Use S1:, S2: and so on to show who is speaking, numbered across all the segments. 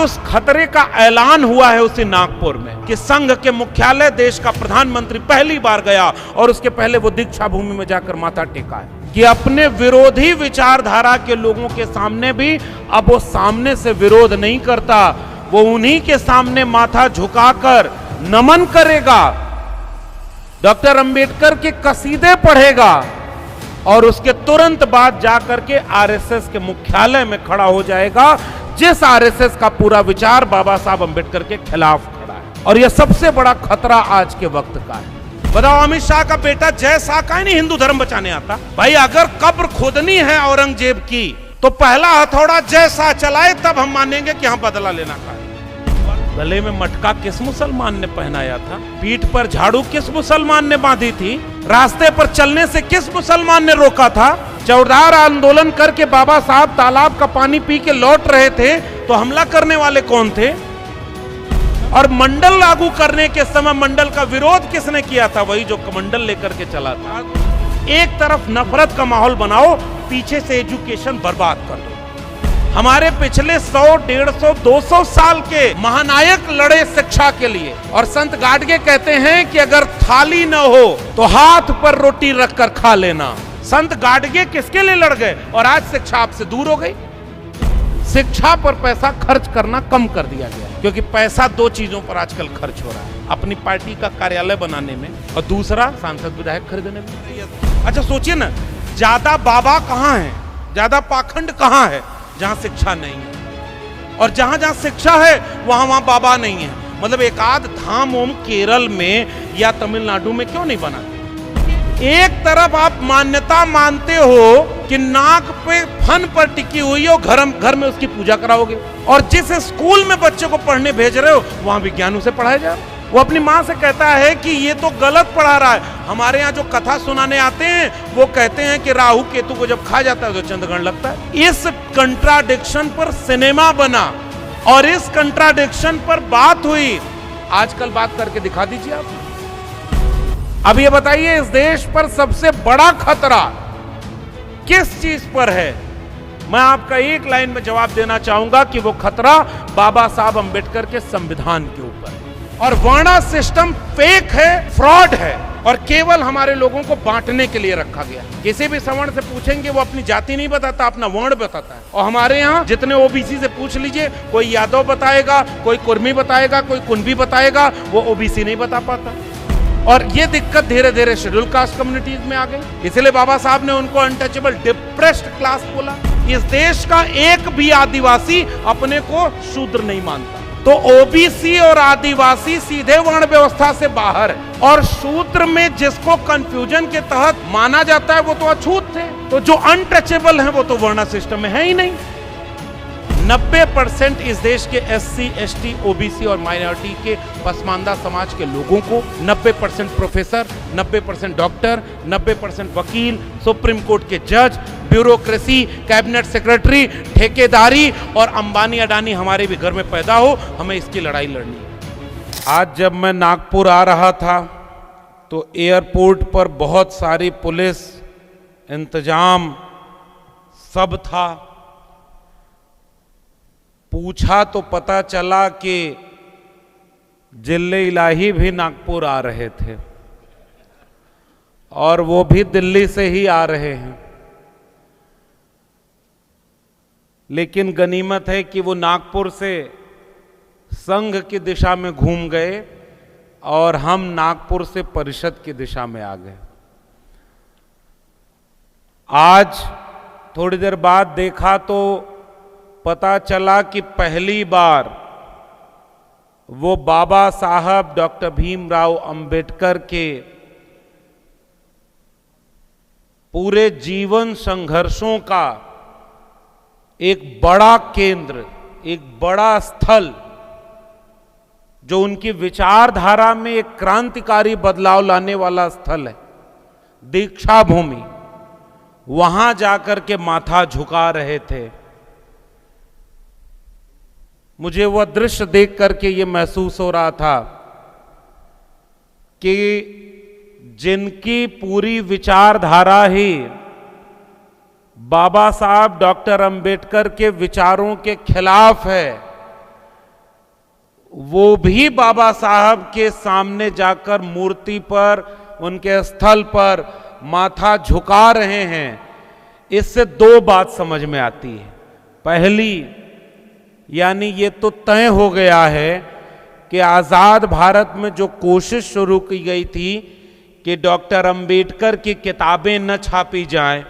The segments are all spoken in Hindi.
S1: उस खतरे का ऐलान हुआ है उसी नागपुर में कि संघ के मुख्यालय देश का प्रधानमंत्री पहली बार गया और उसके पहले वो दीक्षा भूमि में जाकर माथा टेका है कि अपने विरोधी विचारधारा के लोगों के सामने भी अब वो सामने से विरोध नहीं करता, वो उन्हीं के सामने माथा झुकाकर नमन करेगा, डॉक्टर अंबेडकर के कसीदे पढ़ेगा और उसके तुरंत बाद जाकर के आरएसएस के मुख्यालय में खड़ा हो जाएगा, जिस आरएसएस का पूरा विचार बाबा साहब अंबेडकर के खिलाफ खड़ा है। और यह सबसे बड़ा खतरा आज के वक्त का है। बताओ, अमित शाह का बेटा जय शाह का नहीं हिंदू धर्म बचाने आता? भाई अगर कब्र खोदनी है औरंगजेब की तो पहला हथौड़ा जय शाह चलाए, तब हम मानेंगे कि हाँ बदला लेना का है। गले में मटका किस मुसलमान ने पहनाया था? पीठ पर झाड़ू किस मुसलमान ने बांधी थी? रास्ते पर चलने से किस मुसलमान ने रोका था? चौधार आंदोलन करके बाबा साहब तालाब का पानी पी के लौट रहे थे तो हमला करने वाले कौन थे? और मंडल लागू करने के समय मंडल का विरोध किसने किया था? वही जो कमंडल लेकर के चला था। एक तरफ नफरत का माहौल बनाओ, पीछे से एजुकेशन बर्बाद कर दो। हमारे पिछले 100, 150, 200 साल के महानायक लड़े शिक्षा के लिए, और संत गाडगे कहते हैं कि अगर थाली न हो तो हाथ पर रोटी रखकर खा लेना। संत गाडगे किसके लिए लड़ गए और आज शिक्षा आपसे दूर हो गई? शिक्षा पर पैसा खर्च करना कम कर दिया गया, क्योंकि पैसा दो चीजों पर आजकल खर्च हो रहा है, अपनी पार्टी का कार्यालय बनाने में और दूसरा सांसद विधायक खरीदने में। अच्छा सोचिए ना, ज्यादा बाबा कहाँ है, ज्यादा पाखंड कहाँ है? जहां शिक्षा नहीं है। और जहां जहां शिक्षा है वहां वहां बाबा नहीं है। मतलब एक आध धाम ओम केरल में या तमिलनाडु में क्यों नहीं बना? एक तरफ आप मान्यता मानते हो कि नाक पे फन पर टिकी हुई हो, घर में उसकी पूजा कराओगे, और जिस स्कूल में बच्चे को पढ़ने भेज रहे हो वहां विज्ञान उसे पढ़ाया जा रहा है। वो अपनी माँ से कहता है कि ये तो गलत पढ़ा रहा है। हमारे यहाँ जो कथा सुनाने आते हैं वो कहते हैं कि राहु केतु को जब खा जाता है तो चंद्रग्रहण लगता है। इस कंट्राडिक्शन पर सिनेमा बना और इस कंट्राडिक्शन पर बात हुई। आजकल बात करके दिखा दीजिए आप। अब ये बताइए, इस देश पर सबसे बड़ा खतरा किस चीज पर है? मैं आपका एक लाइन में जवाब देना चाहूंगा कि वो खतरा बाबा साहब अंबेडकर के संविधान के ऊपर है। और वर्ण सिस्टम फेक है, फ्रॉड है, और केवल हमारे लोगों को बांटने के लिए रखा गया। किसी भी सवर्ण से पूछेंगे वो अपनी जाति नहीं बताता, अपना वर्ण बताता है। और हमारे यहाँ जितने ओबीसी से पूछ लीजिए, कोई यादव बताएगा, कोई कुर्मी बताएगा, कोई कुंभी बताएगा, वो ओबीसी नहीं बता पाता। और ये दिक्कत धीरे धीरे शेड्यूल कास्ट कम्युनिटीज में आ गई। इसलिए बाबा साहब ने उनको अनटचेबल डिप्रेस्ड क्लास बोला। इस देश का एक भी आदिवासी अपने को शूद्र नहीं मानता, तो ओबीसी और आदिवासी सीधे वर्ण व्यवस्था से बाहर है। और शूद्र में जिसको कंफ्यूजन के तहत माना जाता है वो तो अछूत थे, तो जो अनटचेबल हैं वो तो वर्ण सिस्टम में है ही नहीं। 90% इस देश के एससी, एसटी, ओबीसी और माइनॉरिटी के पसमानदा समाज के लोगों को 90% प्रोफेसर, 90% डॉक्टर, 90% वकील, सुप्रीम कोर्ट के जज, ब्यूरोक्रेसी, कैबिनेट सेक्रेटरी, ठेकेदारी और अंबानी अडानी हमारे भी घर में पैदा हो, हमें इसकी लड़ाई लड़नी है। आज जब मैं नागपुर आ रहा था तो एयरपोर्ट पर बहुत सारी पुलिस इंतजाम सब था। पूछा तो पता चला कि जिले इलाही भी नागपुर आ रहे थे और वो भी दिल्ली से ही आ रहे हैं। लेकिन गनीमत है कि वो नागपुर से संघ की दिशा में घूम गए और हम नागपुर से परिषद की दिशा में आ गए। आज थोड़ी देर बाद देखा तो पता चला कि पहली बार वो बाबा साहब डॉक्टर भीमराव अंबेडकर के पूरे जीवन संघर्षों का एक बड़ा केंद्र, एक बड़ा स्थल, जो उनकी विचारधारा में एक क्रांतिकारी बदलाव लाने वाला स्थल है, दीक्षा भूमि, वहां जाकर के माथा झुका रहे थे। मुझे वह दृश्य देख करके ये महसूस हो रहा था कि जिनकी पूरी विचारधारा ही बाबा साहब डॉक्टर अंबेडकर के विचारों के खिलाफ है, वो भी बाबा साहब के सामने जाकर मूर्ति पर, उनके स्थल पर माथा झुका रहे हैं। इससे दो बात समझ में आती है। पहली, यानी ये तो तय हो गया है कि आजाद भारत में जो कोशिश शुरू की गई थी कि डॉक्टर अंबेडकर की किताबें न छापी जाएं,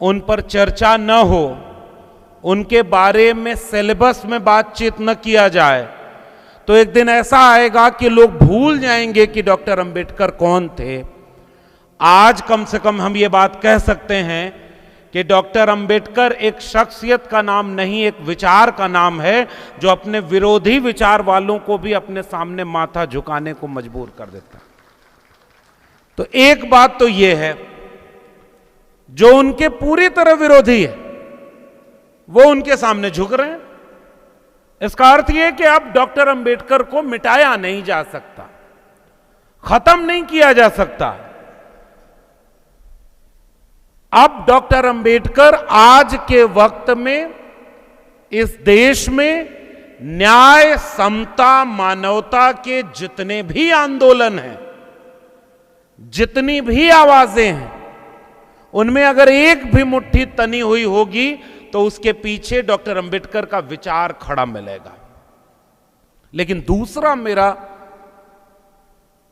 S1: उन पर चर्चा न हो, उनके बारे में सिलेबस में बातचीत न किया जाए, तो एक दिन ऐसा आएगा कि लोग भूल जाएंगे कि डॉक्टर अंबेडकर कौन थे। आज कम से कम हम ये बात कह सकते हैं कि डॉक्टर अंबेडकर एक शख्सियत का नाम नहीं, एक विचार का नाम है, जो अपने विरोधी विचार वालों को भी अपने सामने माथा झुकाने को मजबूर कर देता है। तो एक बात तो यह है, जो उनके पूरी तरह विरोधी है वो उनके सामने झुक रहे हैं। इसका अर्थ यह कि अब डॉक्टर अंबेडकर को मिटाया नहीं जा सकता, खत्म नहीं किया जा सकता। अब डॉक्टर अंबेडकर आज के वक्त में इस देश में न्याय, समता, मानवता के जितने भी आंदोलन हैं, जितनी भी आवाजें हैं, उनमें अगर एक भी मुट्ठी तनी हुई होगी तो उसके पीछे डॉक्टर अंबेडकर का विचार खड़ा मिलेगा। लेकिन दूसरा मेरा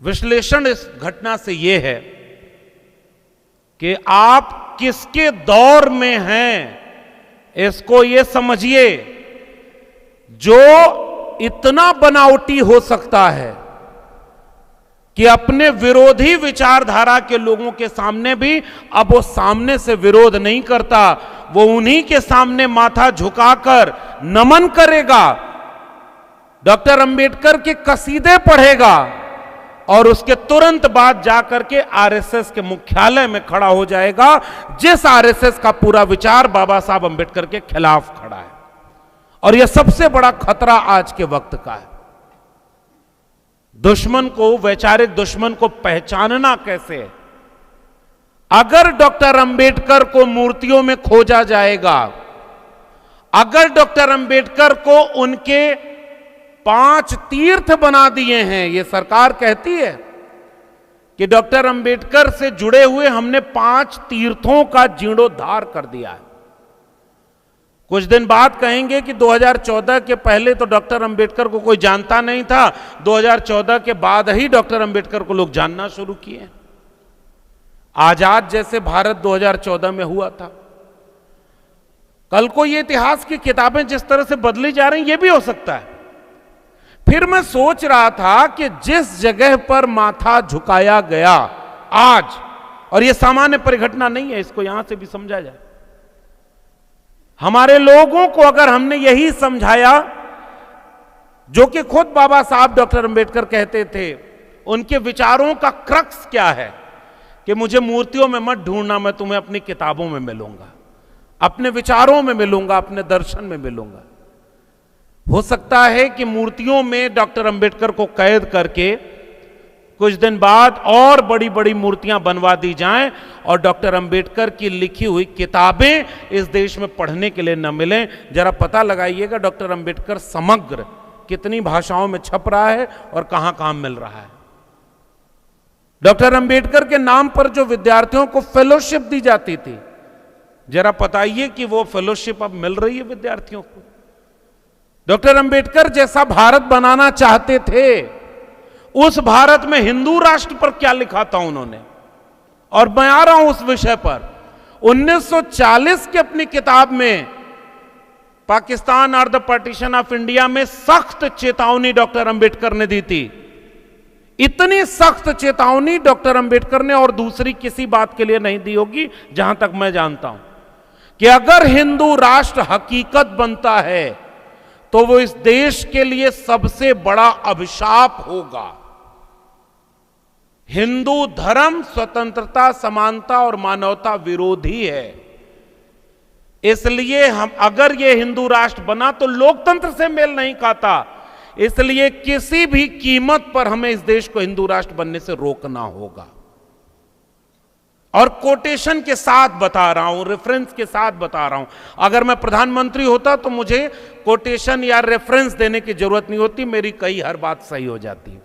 S1: विश्लेषण इस घटना से यह है कि आप किसके दौर में हैं, इसको यह समझिए। जो इतना बनावटी हो सकता है कि अपने विरोधी विचारधारा के लोगों के सामने भी अब वो सामने से विरोध नहीं करता, वो उन्हीं के सामने माथा झुकाकर नमन करेगा, डॉक्टर अंबेडकर के कसीदे पढ़ेगा और उसके तुरंत बाद जाकर के आरएसएस के मुख्यालय में खड़ा हो जाएगा, जिस आरएसएस का पूरा विचार बाबा साहब अंबेडकर के खिलाफ खड़ा है। और यह सबसे बड़ा खतरा आज के वक्त का है। दुश्मन को, वैचारिक दुश्मन को पहचानना कैसे है? अगर डॉक्टर अंबेडकर को मूर्तियों में खोजा जाएगा, अगर डॉक्टर अंबेडकर को उनके 5 तीर्थ बना दिए हैं, यह सरकार कहती है कि डॉक्टर अंबेडकर से जुड़े हुए हमने 5 तीर्थों का जीर्णोद्धार कर दिया है। कुछ दिन बाद कहेंगे कि 2014 के पहले तो डॉक्टर अंबेडकर को कोई जानता नहीं था, 2014 के बाद ही डॉक्टर अंबेडकर को लोग जानना शुरू किए। आजाद जैसे भारत 2014 में हुआ था। कल को ये इतिहास की किताबें जिस तरह से बदली जा रही, ये भी हो सकता है। फिर मैं सोच रहा था कि जिस जगह पर माथा झुकाया गया आज, और यह सामान्य परिघटना नहीं है, इसको यहां से भी समझा जाए। हमारे लोगों को अगर हमने यही समझाया जो कि खुद बाबा साहब डॉक्टर अंबेडकर कहते थे, उनके विचारों का क्रक्स क्या है कि मुझे मूर्तियों में मत ढूंढना, मैं तुम्हें अपनी किताबों में मिलूंगा, अपने विचारों में मिलूंगा, अपने दर्शन में मिलूंगा। हो सकता है कि मूर्तियों में डॉक्टर अंबेडकर को कैद करके कुछ दिन बाद और बड़ी बड़ी मूर्तियां बनवा दी जाएं और डॉक्टर अंबेडकर की लिखी हुई किताबें इस देश में पढ़ने के लिए न मिलें। जरा पता लगाइएगा डॉक्टर अंबेडकर समग्र कितनी भाषाओं में छप रहा है और कहां कहां मिल रहा है। डॉक्टर अंबेडकर के नाम पर जो विद्यार्थियों को फेलोशिप दी जाती थी, जरा बताइए कि वो फेलोशिप अब मिल रही है विद्यार्थियों को। डॉक्टर अंबेडकर जैसा भारत बनाना चाहते थे, उस भारत में हिंदू राष्ट्र पर क्या लिखा था उन्होंने, और मैं आ रहा हूं उस विषय पर। 1940 की अपनी किताब में पाकिस्तान और द पार्टीशन ऑफ इंडिया में सख्त चेतावनी डॉक्टर अंबेडकर ने दी थी। इतनी सख्त चेतावनी डॉक्टर अंबेडकर ने और दूसरी किसी बात के लिए नहीं दी होगी, जहां तक मैं जानता हूं, कि अगर हिंदू राष्ट्र हकीकत बनता है तो वो इस देश के लिए सबसे बड़ा अभिशाप होगा। हिंदू धर्म स्वतंत्रता, समानता और मानवता विरोधी है। इसलिए हम, अगर ये हिंदू राष्ट्र बना तो लोकतंत्र से मेल नहीं खाता, इसलिए किसी भी कीमत पर हमें इस देश को हिंदू राष्ट्र बनने से रोकना होगा। और कोटेशन के साथ बता रहा हूं, रेफरेंस के साथ बता रहा हूं। अगर मैं प्रधानमंत्री होता तो मुझे कोटेशन या रेफरेंस देने की जरूरत नहीं होती, मेरी कई हर बात सही हो जाती।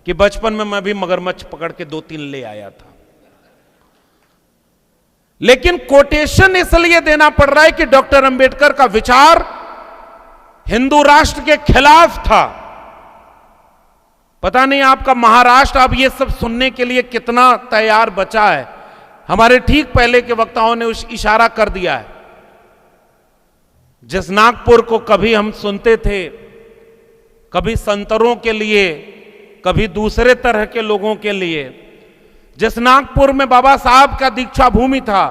S1: कि बचपन में मैं भी मगरमच्छ पकड़ के 2-3 ले आया था। लेकिन कोटेशन इसलिए देना पड़ रहा है कि डॉक्टर अंबेडकर का विचार हिंदू राष्ट्र के खिलाफ था। पता नहीं आपका महाराष्ट्र अब ये सब सुनने के लिए कितना तैयार बचा है। हमारे ठीक पहले के वक्ताओं ने उस इशारा कर दिया है। जिस नागपुर को कभी हम सुनते थे, कभी संतरों के लिए, कभी दूसरे तरह के लोगों के लिए, जिस नागपुर में बाबा साहब का दीक्षा भूमि था,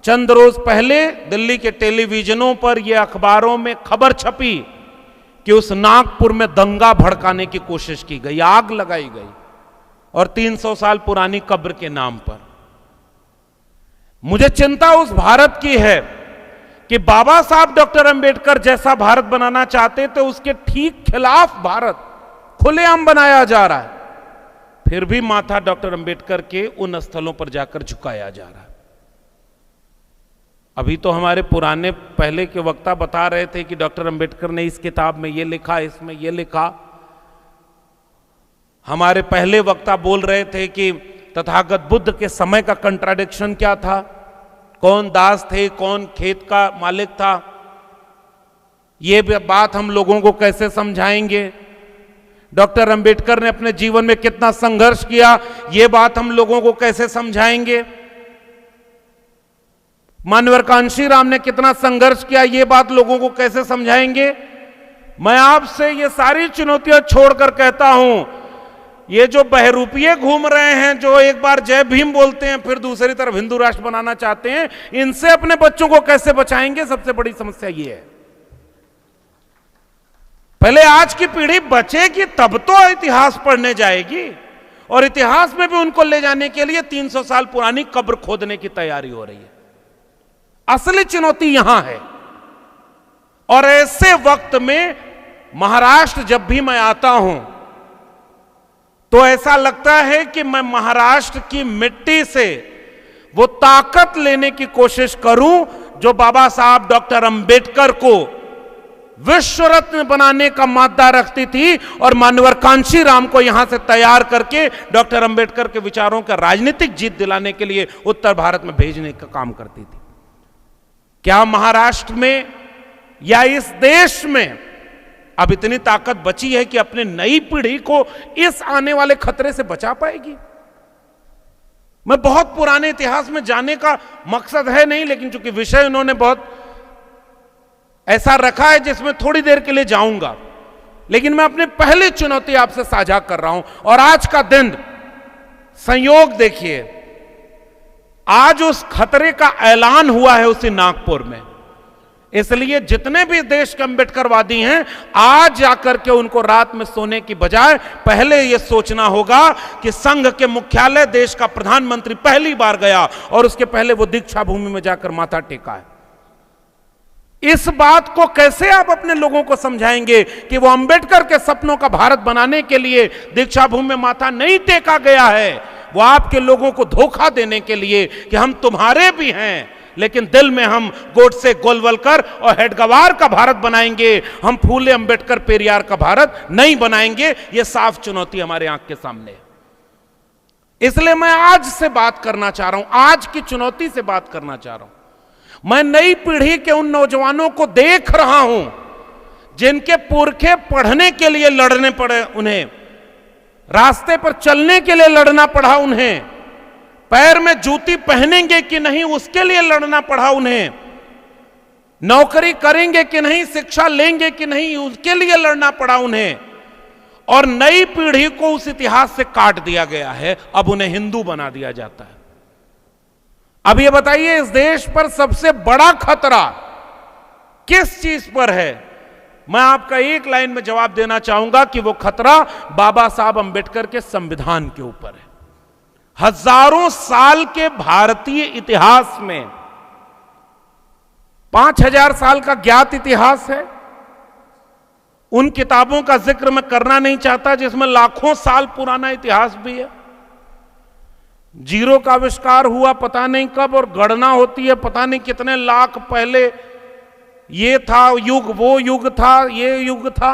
S1: चंद रोज पहले दिल्ली के टेलीविजनों पर यह अखबारों में खबर छपी कि उस नागपुर में दंगा भड़काने की कोशिश की गई, आग लगाई गई, और 300 साल पुरानी कब्र के नाम पर। मुझे चिंता उस भारत की है कि बाबा साहब डॉक्टर अंबेडकर जैसा भारत बनाना चाहते थे, उसके ठीक खिलाफ भारत खुलेआम बनाया जा रहा है। फिर भी माथा डॉक्टर अंबेडकर के उन स्थलों पर जाकर झुकाया जा रहा है। अभी तो हमारे पुराने पहले के वक्ता बता रहे थे कि डॉक्टर अंबेडकर ने इस किताब में ये लिखा, इसमें ये लिखा। हमारे पहले वक्ता बोल रहे थे कि तथागत बुद्ध के समय का कंट्राडिक्शन क्या था, कौन दास थे, कौन खेत का मालिक था। ये बात हम लोगों को कैसे समझाएंगे। डॉक्टर अंबेडकर ने अपने जीवन में कितना संघर्ष किया, ये बात हम लोगों को कैसे समझाएंगे। मानवर कांशीराम ने कितना संघर्ष किया, ये बात लोगों को कैसे समझाएंगे। मैं आपसे ये सारी चुनौतियां छोड़कर कहता हूं, ये जो बहरूपिये घूम रहे हैं, जो एक बार जय भीम बोलते हैं फिर दूसरी तरफ हिंदू राष्ट्र बनाना चाहते हैं, इनसे अपने बच्चों को कैसे बचाएंगे, सबसे बड़ी समस्या ये है। पहले आज की पीढ़ी बचेगी तब तो इतिहास पढ़ने जाएगी, और इतिहास में भी उनको ले जाने के लिए 300 साल पुरानी कब्र खोदने की तैयारी हो रही है। असली चुनौती यहां है। और ऐसे वक्त में महाराष्ट्र जब भी मैं आता हूं तो ऐसा लगता है कि मैं महाराष्ट्र की मिट्टी से वो ताकत लेने की कोशिश करूं जो बाबा साहब डॉक्टर अंबेडकर को विश्व रत्न बनाने का मादा रखती थी, और मानवर कांशीराम को यहां से तैयार करके डॉक्टर अंबेडकर के विचारों का राजनीतिक जीत दिलाने के लिए उत्तर भारत में भेजने का काम करती थी। क्या महाराष्ट्र में या इस देश में अब इतनी ताकत बची है कि अपने नई पीढ़ी को इस आने वाले खतरे से बचा पाएगी? मैं बहुत पुराने इतिहास में जाने का मकसद है नहीं, लेकिन चूंकि विषय उन्होंने बहुत ऐसा रखा है जिसमें थोड़ी देर के लिए जाऊंगा, लेकिन मैं अपनी पहली चुनौती आपसे साझा कर रहा हूं। और आज का दिन संयोग देखिए, आज उस खतरे का ऐलान हुआ है उसी नागपुर में। इसलिए जितने भी देश के अंबेडकरवादी हैं, आज जाकर के उनको रात में सोने की बजाय पहले यह सोचना होगा कि संघ के मुख्यालय देश का प्रधानमंत्री पहली बार गया और उसके पहले वो दीक्षा भूमि में जाकर माथा टेका है। इस बात को कैसे आप अपने लोगों को समझाएंगे कि वो अंबेडकर के सपनों का भारत बनाने के लिए दीक्षा भूमि में माथा नहीं टेका गया है। वो आपके लोगों को धोखा देने के लिए कि हम तुम्हारे भी हैं, लेकिन दिल में हम गोडसे, गोलवलकर और हेडगवार का भारत बनाएंगे, हम फूले, अंबेडकर, पेरियार का भारत नहीं बनाएंगे। ये साफ चुनौती हमारे आंख के सामने है। इसलिए मैं आज से बात करना चाह रहा हूं, आज की चुनौती से बात करना चाह रहा हूं। मैं नई पीढ़ी के उन नौजवानों को देख रहा हूं जिनके पुरखे पढ़ने के लिए लड़ने पड़े, उन्हें रास्ते पर चलने के लिए लड़ना पड़ा, उन्हें पैर में जूती पहनेंगे कि नहीं उसके लिए लड़ना पड़ा, उन्हें नौकरी करेंगे कि नहीं, शिक्षा लेंगे कि नहीं उसके लिए लड़ना पड़ा उन्हें। और नई पीढ़ी को उस इतिहास से काट दिया गया है, अब उन्हें हिंदू बना दिया जाता है। अब ये बताइए, इस देश पर सबसे बड़ा खतरा किस चीज पर है? मैं आपका एक लाइन में जवाब देना चाहूंगा कि वो खतरा बाबा साहब अंबेडकर के संविधान के ऊपर है। हजारों साल के भारतीय इतिहास में 5000 साल का ज्ञात इतिहास है। उन किताबों का जिक्र मैं करना नहीं चाहता जिसमें लाखों साल पुराना इतिहास भी है। जीरो का आविष्कार हुआ पता नहीं कब, और गणना होती है पता नहीं कितने लाख पहले। ये था युग, वो युग था, ये युग था।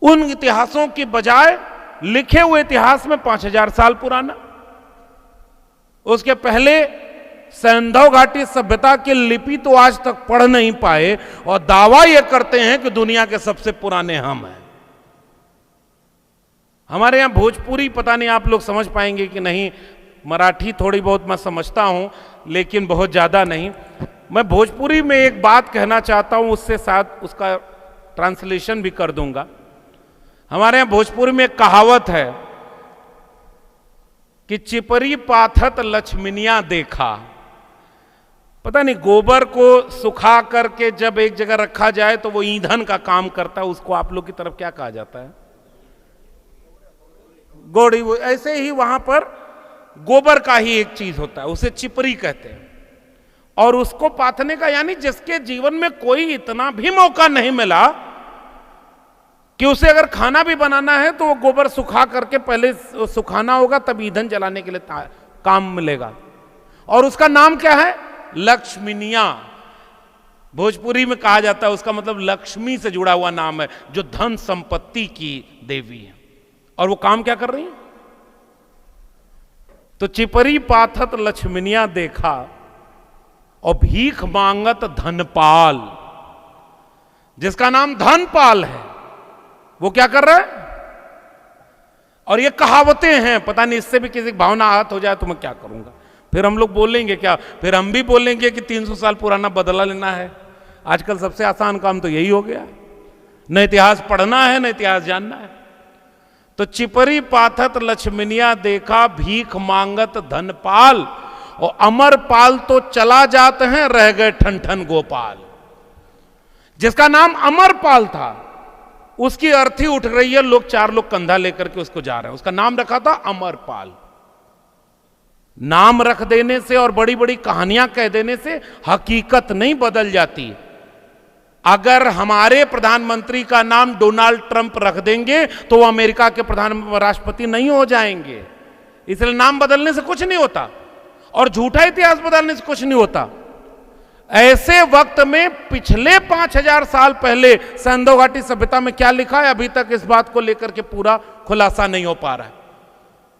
S1: उन इतिहासों की बजाय लिखे हुए इतिहास में 5000 साल पुराना, उसके पहले सैंधव घाटी सभ्यता की लिपि तो आज तक पढ़ नहीं पाए, और दावा यह करते हैं कि दुनिया के सबसे पुराने हम हैं। हमारे यहां भोजपुरी पता नहीं आप लोग समझ पाएंगे कि नहीं, मराठी थोड़ी बहुत मैं समझता हूं लेकिन बहुत ज्यादा नहीं। मैं भोजपुरी में एक बात कहना चाहता हूं, उससे साथ उसका ट्रांसलेशन भी कर दूंगा। हमारे यहां भोजपुरी में एक कहावत है कि चिपरी पाथत लक्ष्मीनिया देखा। पता नहीं गोबर को सुखा करके जब एक जगह रखा जाए तो वो ईंधन का काम करता है, उसको आप लोग की तरफ क्या कहा जाता है? गोड़ी। वो ऐसे ही वहां पर गोबर का ही एक चीज होता है, उसे चिपरी कहते हैं। और उसको पाथने का यानी जिसके जीवन में कोई इतना भी मौका नहीं मिला कि उसे अगर खाना भी बनाना है तो वो गोबर सुखा करके पहले सुखाना होगा, तब ईंधन जलाने के लिए काम मिलेगा। और उसका नाम क्या है? लक्ष्मीनिया। भोजपुरी में कहा जाता है, उसका मतलब लक्ष्मी से जुड़ा हुआ नाम है, जो धन संपत्ति की देवी है। और वो काम क्या कर रही है? तो चिपरी पाथत लक्ष्मीनिया देखा और भीख मांगत धनपाल, जिसका नाम धनपाल है, वो क्या कर रहा है? और ये कहावतें हैं, पता नहीं इससे भी किसी भावना आहत हो जाए तो मैं क्या करूंगा। फिर हम लोग बोलेंगे क्या? फिर हम भी बोलेंगे कि 300 साल पुराना बदला लेना है। आजकल सबसे आसान काम तो यही हो गया, न इतिहास पढ़ना है न इतिहास जानना है। तो चिपरी पाथत लक्ष्मीनिया देखा, भीख मांगत धनपाल, और अमरपाल तो चला जाते हैं, रह गए ठन ठन गोपाल। जिसका नाम अमरपाल था उसकी अर्थी उठ रही है, लोग 4 लोग कंधा लेकर के उसको जा रहे हैं। उसका नाम रखा था अमरपाल। नाम रख देने से और बड़ी बड़ी कहानियां कह देने से हकीकत नहीं बदल जाती। अगर हमारे प्रधानमंत्री का नाम डोनाल्ड ट्रंप रख देंगे तो वो अमेरिका के राष्ट्रपति नहीं हो जाएंगे। इसलिए नाम बदलने से कुछ नहीं होता और झूठा इतिहास बदलने से कुछ नहीं होता। ऐसे वक्त में पिछले 5000 साल पहले सैंधव घाटी सभ्यता में क्या लिखा है, अभी तक इस बात को लेकर के पूरा खुलासा नहीं हो पा रहा है।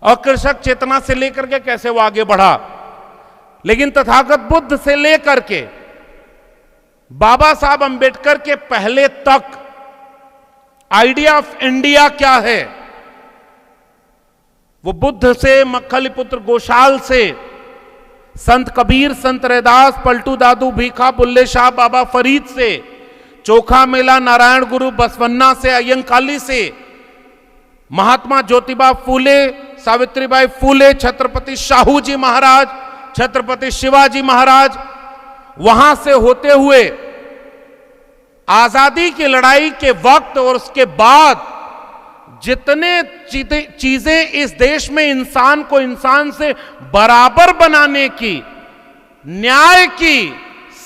S1: और कृषक चेतना से लेकर के कैसे वो आगे बढ़ा, लेकिन तथागत बुद्ध से लेकर के बाबा साहब अंबेडकर के पहले तक आइडिया ऑफ इंडिया क्या है, वो बुद्ध से, मक्खलीपुत्र गोशाल से, संत कबीर, संत रैदास, पलटू दादू, भीखा, बुल्ले शाह, बाबा फरीद से, चोखा मेला, नारायण गुरु, बसवन्ना से, अयंकाली से, महात्मा ज्योतिबा फूले, सावित्रीबाई फूले, छत्रपति शाहू जी महाराज, छत्रपति शिवाजी महाराज, वहां से होते हुए आजादी की लड़ाई के वक्त और उसके बाद जितने चीजें इस देश में इंसान को इंसान से बराबर बनाने की, न्याय की,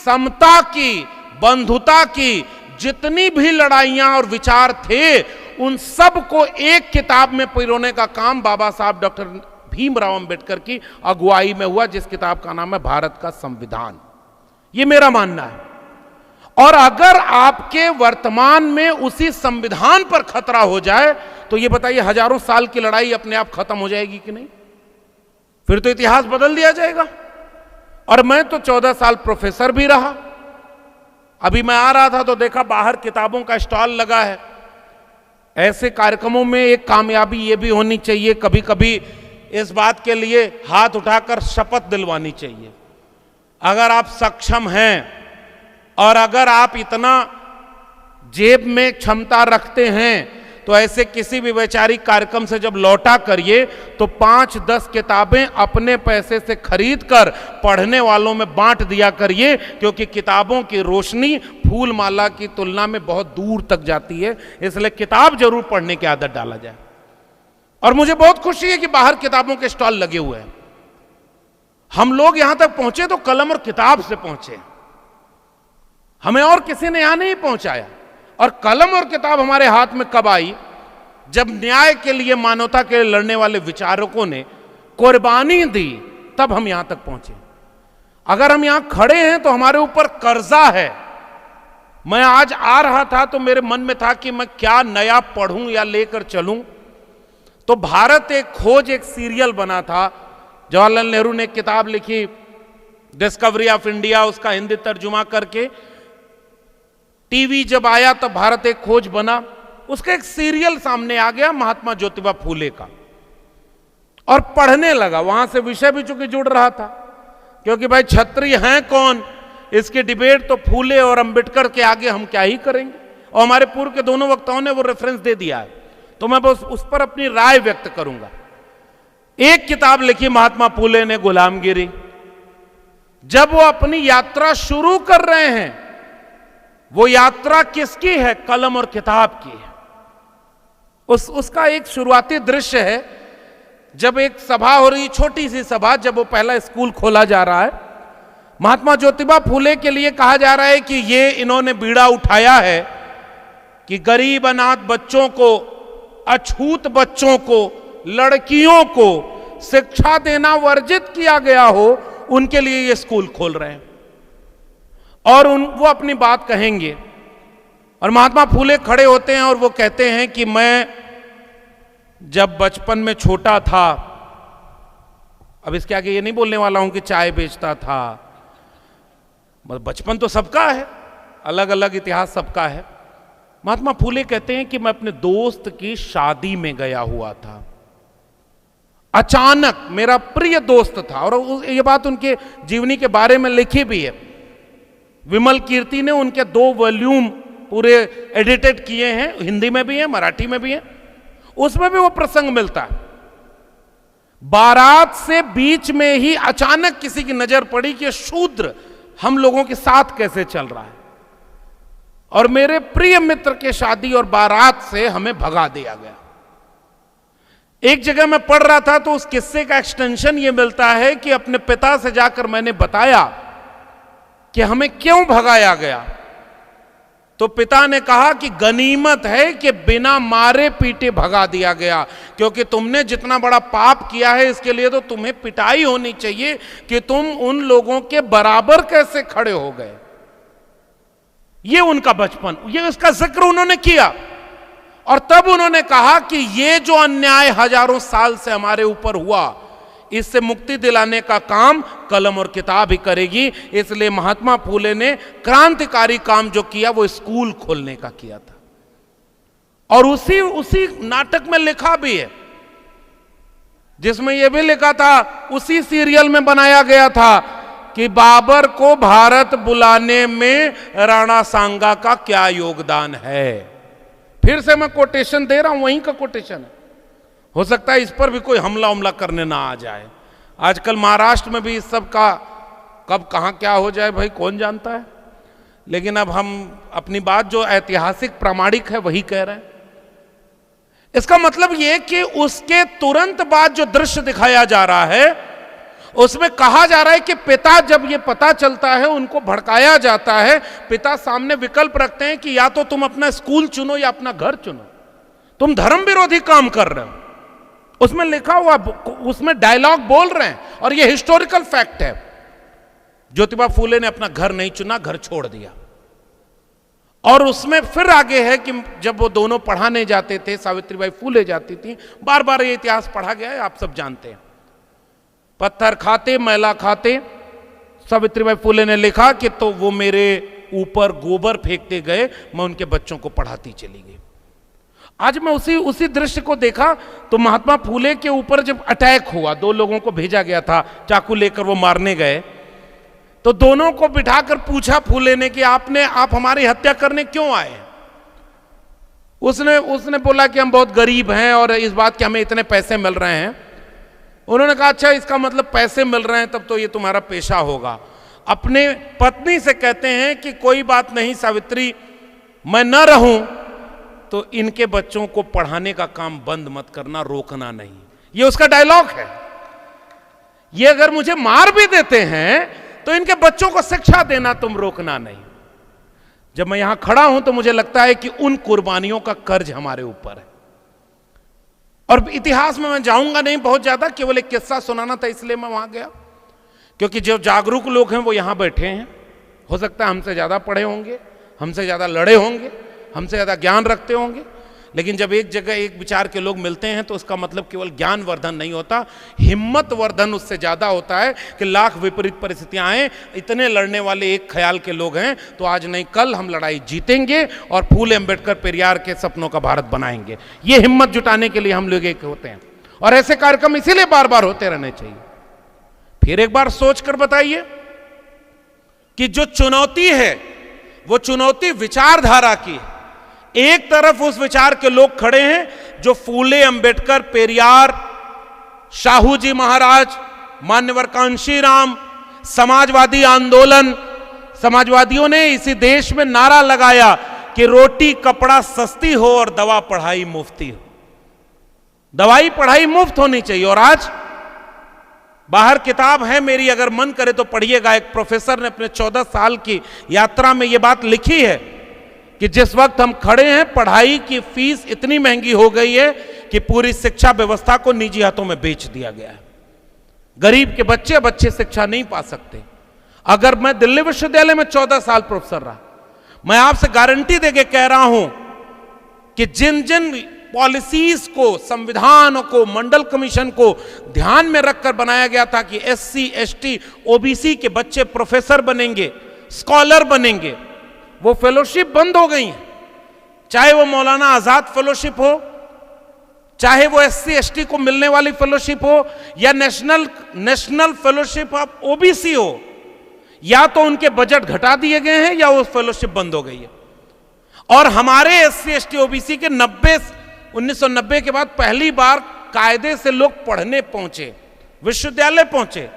S1: समता की, बंधुता की जितनी भी लड़ाइयां और विचार थे, उन सब को एक किताब में पिरोने का काम बाबा साहब डॉक्टर भीमराव अंबेडकर की अगुवाई में हुआ, जिस किताब का नाम है भारत का संविधान। ये मेरा मानना है। और अगर आपके वर्तमान में उसी संविधान पर खतरा हो जाए तो ये बताइए, हजारों साल की लड़ाई अपने आप खत्म हो जाएगी कि नहीं? फिर तो इतिहास बदल दिया जाएगा। और मैं तो 14 साल प्रोफेसर भी रहा। अभी मैं आ रहा था तो देखा बाहर किताबों का स्टॉल लगा है। ऐसे कार्यक्रमों में एक कामयाबी ये भी होनी चाहिए, कभी कभी इस बात के लिए हाथ उठाकर शपथ दिलवानी चाहिए। अगर आप सक्षम हैं और अगर आप इतना जेब में क्षमता रखते हैं तो ऐसे किसी भी वैचारिक कार्यक्रम से जब लौटा करिए तो 5-10 किताबें अपने पैसे से खरीद कर पढ़ने वालों में बांट दिया करिए, क्योंकि किताबों की रोशनी फूल माला की तुलना में बहुत दूर तक जाती है। इसलिए किताब जरूर पढ़ने की आदत डाला जाए। और मुझे बहुत खुशी है कि बाहर किताबों के स्टॉल लगे हुए हैं। हम लोग यहां तक पहुंचे तो कलम और किताब से पहुंचे, हमें और किसी ने यहां नहीं पहुंचाया। और कलम और किताब हमारे हाथ में कब आई? जब न्याय के लिए, मानवता के लिए लड़ने वाले विचारकों ने कुर्बानी दी, तब हम यहां तक पहुंचे। अगर हम यहां खड़े हैं तो हमारे ऊपर कर्जा है। मैं आज आ रहा था तो मेरे मन में था कि मैं क्या नया पढ़ूं या लेकर चलूं, तो भारत एक खोज, एक सीरियल बना था। जवाहरलाल नेहरू ने एक किताब लिखी डिस्कवरी ऑफ इंडिया, उसका हिंदी तर्जुमा करके टीवी जब आया तब भारत एक खोज बना। उसका एक सीरियल सामने आ गया महात्मा ज्योतिबा फूले का, और पढ़ने लगा। वहां से विषय भी चूंकि जुड़ रहा था, क्योंकि भाई क्षत्रिय हैं कौन, इसकी डिबेट तो फूले और अंबेडकर के आगे हम क्या ही करेंगे, और हमारे पूर्व के दोनों वक्ताओं ने वो रेफरेंस दे दिया है, तो मैं बस उस पर अपनी राय व्यक्त करूंगा। एक किताब लिखी महात्मा फूले ने, गुलामगिरी। जब वो अपनी यात्रा शुरू कर रहे हैं, वो यात्रा किसकी है? कलम और किताब की है। उसका एक शुरुआती दृश्य है, जब एक सभा हो रही, छोटी सी सभा, जब वो पहला स्कूल खोला जा रहा है। महात्मा ज्योतिबा फूले के लिए कहा जा रहा है कि ये इन्होंने बीड़ा उठाया है कि गरीब अनाथ बच्चों को, अछूत बच्चों को, लड़कियों को शिक्षा देना वर्जित किया गया हो, उनके लिए ये स्कूल खोल रहे हैं। और वो अपनी बात कहेंगे, और महात्मा फूले खड़े होते हैं और वो कहते हैं कि मैं जब बचपन में छोटा था, अब इसके आगे ये नहीं बोलने वाला हूं कि चाय बेचता था, बचपन तो सबका है, अलग अलग इतिहास सबका है। महात्मा फूले कहते हैं कि मैं अपने दोस्त की शादी में गया हुआ था, अचानक, मेरा प्रिय दोस्त था। और ये बात उनके जीवनी के बारे में लिखी भी है। विमल कीर्ति ने उनके 2 वॉल्यूम पूरे एडिटेड किए हैं, हिंदी में भी हैं, मराठी में भी हैं। उसमें भी वो प्रसंग मिलता है। बारात से बीच में ही अचानक किसी की नजर पड़ी कि शूद्र हम लोगों के साथ कैसे चल रहा है, और मेरे प्रिय मित्र के शादी और बारात से हमें भगा दिया गया। एक जगह मैं पढ़ रहा था तो उस किस्से का एक्सटेंशन ये मिलता है कि अपने पिता से जाकर मैंने बताया कि हमें क्यों भगाया गया, तो पिता ने कहा कि गनीमत है कि बिना मारे पीटे भगा दिया गया, क्योंकि तुमने जितना बड़ा पाप किया है इसके लिए तो तुम्हें पिटाई होनी चाहिए कि तुम उन लोगों के बराबर कैसे खड़े हो गए। ये उनका बचपन, ये उसका जिक्र उन्होंने किया। और तब उन्होंने कहा कि ये जो अन्याय हजारों साल से हमारे ऊपर हुआ, इससे मुक्ति दिलाने का काम कलम और किताब ही करेगी। इसलिए महात्मा फूले ने क्रांतिकारी काम जो किया वो स्कूल खोलने का किया था। और उसी नाटक में लिखा भी है, जिसमें यह भी लिखा था, उसी सीरियल में बनाया गया था कि बाबर को भारत बुलाने में राणा सांगा का क्या योगदान है। फिर से मैं कोटेशन दे रहा हूं, वहीं का कोटेशन है। हो सकता है इस पर भी कोई हमला करने ना आ जाए। आजकल महाराष्ट्र में भी इस सब का कब कहां क्या हो जाए भाई कौन जानता है। लेकिन अब हम अपनी बात जो ऐतिहासिक प्रामाणिक है वही कह रहे हैं। इसका मतलब यह कि उसके तुरंत बाद जो दृश्य दिखाया जा रहा है उसमें कहा जा रहा है कि पिता, जब ये पता चलता है, उनको भड़काया जाता है। पिता सामने विकल्प रखते हैं कि या तो तुम अपना स्कूल चुनो या अपना घर चुनो, तुम धर्म विरोधी काम कर रहे हो। उसमें लिखा हुआ, उसमें डायलॉग बोल रहे हैं, और ये हिस्टोरिकल फैक्ट है। ज्योतिबा फूले ने अपना घर नहीं चुना, घर छोड़ दिया। और उसमें फिर आगे है कि जब वो दोनों पढ़ाने जाते थे, सावित्रीबाई फूले जाती थी, बार बार ये इतिहास पढ़ा गया है, आप सब जानते हैं। पत्थर खाते, मैला खाते, सावित्रीबाई फूले ने लिखा कि तो वो मेरे ऊपर गोबर फेंकते गए, मैं उनके बच्चों को पढ़ाती चली गई। आज मैं उसी दृश्य को देखा तो महात्मा फूले के ऊपर जब अटैक हुआ, 2 लोगों को भेजा गया था चाकू लेकर, वो मारने गए, तो दोनों को बिठाकर पूछा फूले ने कि आप हमारी हत्या करने क्यों आए। उसने बोला कि हम बहुत गरीब हैं और इस बात के हमें इतने पैसे मिल रहे हैं। उन्होंने कहा अच्छा, इसका मतलब पैसे मिल रहे हैं, तब तो ये तुम्हारा पेशा होगा। अपने पत्नी से कहते हैं कि कोई बात नहीं सावित्री, मैं न रहूं तो इनके बच्चों को पढ़ाने का काम बंद मत करना, रोकना नहीं। ये उसका डायलॉग है। ये अगर मुझे मार भी देते हैं तो इनके बच्चों को शिक्षा देना तुम रोकना नहीं। जब मैं यहां खड़ा हूं तो मुझे लगता है कि उन कुर्बानियों का कर्ज हमारे ऊपर है। और इतिहास में मैं जाऊंगा नहीं बहुत ज्यादा, केवल एक किस्सा सुनाना था इसलिए मैं वहां गया, क्योंकि जो जागरूक लोग हैं वो यहां बैठे हैं, हो सकता है हमसे ज्यादा पढ़े होंगे, हमसे ज्यादा लड़े होंगे, हमसे ज्यादा ज्ञान रखते होंगे, लेकिन जब एक जगह एक विचार के लोग मिलते हैं तो उसका मतलब केवल ज्ञान वर्धन नहीं होता, हिम्मत वर्धन उससे ज्यादा होता है कि लाख विपरीत परिस्थितियां आए, इतने लड़ने वाले एक ख्याल के लोग हैं तो आज नहीं कल हम लड़ाई जीतेंगे और फूले अंबेडकर पेरियार के सपनों का भारत बनाएंगे। ये हिम्मत जुटाने के लिए हम लोग एक होते हैं, और ऐसे कार्यक्रम इसीलिए बार बार होते रहने चाहिए। फिर एक बार सोचकर बताइए कि जो चुनौती है वो चुनौती विचारधारा की है। एक तरफ उस विचार के लोग खड़े हैं जो फूले अंबेडकर, पेरियार, शाहू जी महाराज, मान्यवर कांशीराम, समाजवादी आंदोलन, समाजवादियों ने इसी देश में नारा लगाया कि रोटी कपड़ा सस्ती हो और दवा पढ़ाई मुफ्ती हो। दवाई पढ़ाई मुफ्त होनी चाहिए। और आज बाहर किताब है मेरी, अगर मन करे तो पढ़िएगा। एक प्रोफेसर ने अपने 14 साल की यात्रा में यह बात लिखी है कि जिस वक्त हम खड़े हैं पढ़ाई की फीस इतनी महंगी हो गई है कि पूरी शिक्षा व्यवस्था को निजी हाथों में बेच दिया गया है। गरीब के बच्चे शिक्षा नहीं पा सकते। अगर मैं दिल्ली विश्वविद्यालय में 14 साल प्रोफेसर रहा, मैं आपसे गारंटी देके कह रहा हूं कि जिन जिन पॉलिसीज को, संविधान को, मंडल कमीशन को ध्यान में रखकर बनाया गया था कि SC, ST, OBC के बच्चे प्रोफेसर बनेंगे, स्कॉलर बनेंगे, वो फेलोशिप बंद हो गई है। चाहे वो मौलाना आजाद फेलोशिप हो, चाहे वो SC, ST को मिलने वाली फेलोशिप हो, या नेशनल फेलोशिप ऑफ OBC हो, या तो उनके बजट घटा दिए गए हैं या वो फेलोशिप बंद हो गई है। और हमारे SC, ST, OBC के 1990 के बाद पहली बार कायदे से लोग पढ़ने पहुंचे, विश्वविद्यालय पहुंचे,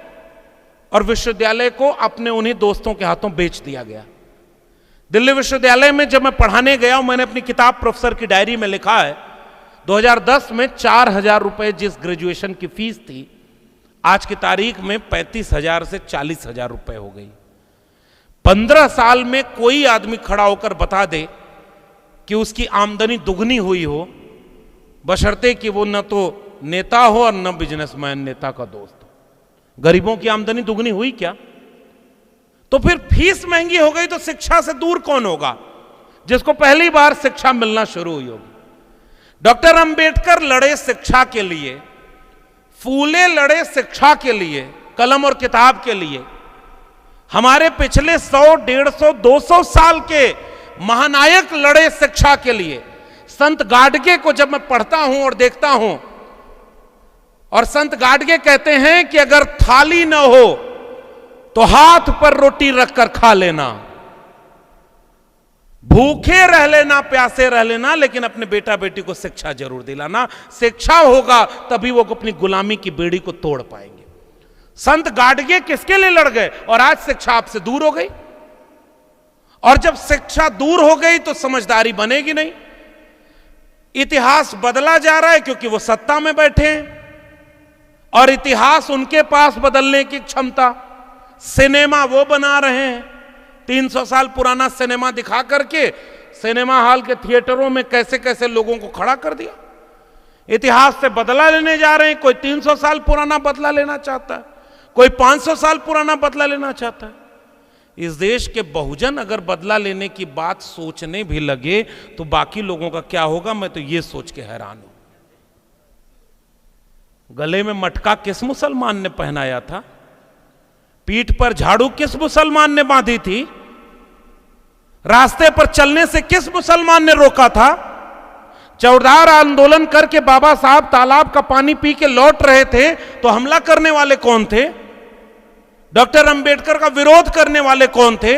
S1: और विश्वविद्यालय को अपने उन्हीं दोस्तों के हाथों बेच दिया गया। दिल्ली विश्वविद्यालय में जब मैं पढ़ाने गया, मैंने अपनी किताब प्रोफेसर की डायरी में लिखा है 2010 में 4,000 रुपए जिस ग्रेजुएशन की फीस थी, आज की तारीख में 35,000 से 40,000 रुपए हो गई। 15 साल में कोई आदमी खड़ा होकर बता दे कि उसकी आमदनी दुगनी हुई हो, बशर्ते कि वो न तो नेता हो और न बिजनेसमैन नेता का दोस्त हो। गरीबों की आमदनी दुगनी हुई क्या? तो फिर फीस महंगी हो गई तो शिक्षा से दूर कौन होगा जिसको पहली बार शिक्षा मिलना शुरू हुई होगी। डॉक्टर अंबेडकर लड़े शिक्षा के लिए, फूले लड़े शिक्षा के लिए, कलम और किताब के लिए। हमारे पिछले 100, 150, 200 साल के महानायक लड़े शिक्षा के लिए। संत गाडगे को जब मैं पढ़ता हूं और देखता हूं, और संत गाडगे कहते हैं कि अगर थाली न हो तो हाथ पर रोटी रखकर खा लेना, भूखे रह लेना, प्यासे रह लेना, लेकिन अपने बेटा बेटी को शिक्षा जरूर दिलाना। शिक्षा होगा तभी वो अपनी गुलामी की बेड़ी को तोड़ पाएंगे। संत गाडगे किसके लिए लड़ गए? और आज शिक्षा आपसे दूर हो गई। और जब शिक्षा दूर हो गई तो समझदारी बनेगी नहीं। इतिहास बदला जा रहा है क्योंकि वो सत्ता में बैठे हैं, और इतिहास उनके पास बदलने की क्षमता। सिनेमा वो बना रहे हैं, 300 साल पुराना सिनेमा दिखा करके सिनेमा हॉल के थिएटरों में कैसे कैसे लोगों को खड़ा कर दिया। इतिहास से बदला लेने जा रहे हैं। कोई 300 साल पुराना बदला लेना चाहता है, कोई 500 साल पुराना बदला लेना चाहता है। इस देश के बहुजन अगर बदला लेने की बात सोचने भी लगे तो बाकी लोगों का क्या होगा, मैं तो ये सोच के हैरान हूं। गले में मटका किस मुसलमान ने पहनाया था? पीठ पर झाड़ू किस मुसलमान ने बांधी थी? रास्ते पर चलने से किस मुसलमान ने रोका था? चौधार आंदोलन करके बाबा साहब तालाब का पानी पी के लौट रहे थे तो हमला करने वाले कौन थे? डॉक्टर अंबेडकर का विरोध करने वाले कौन थे?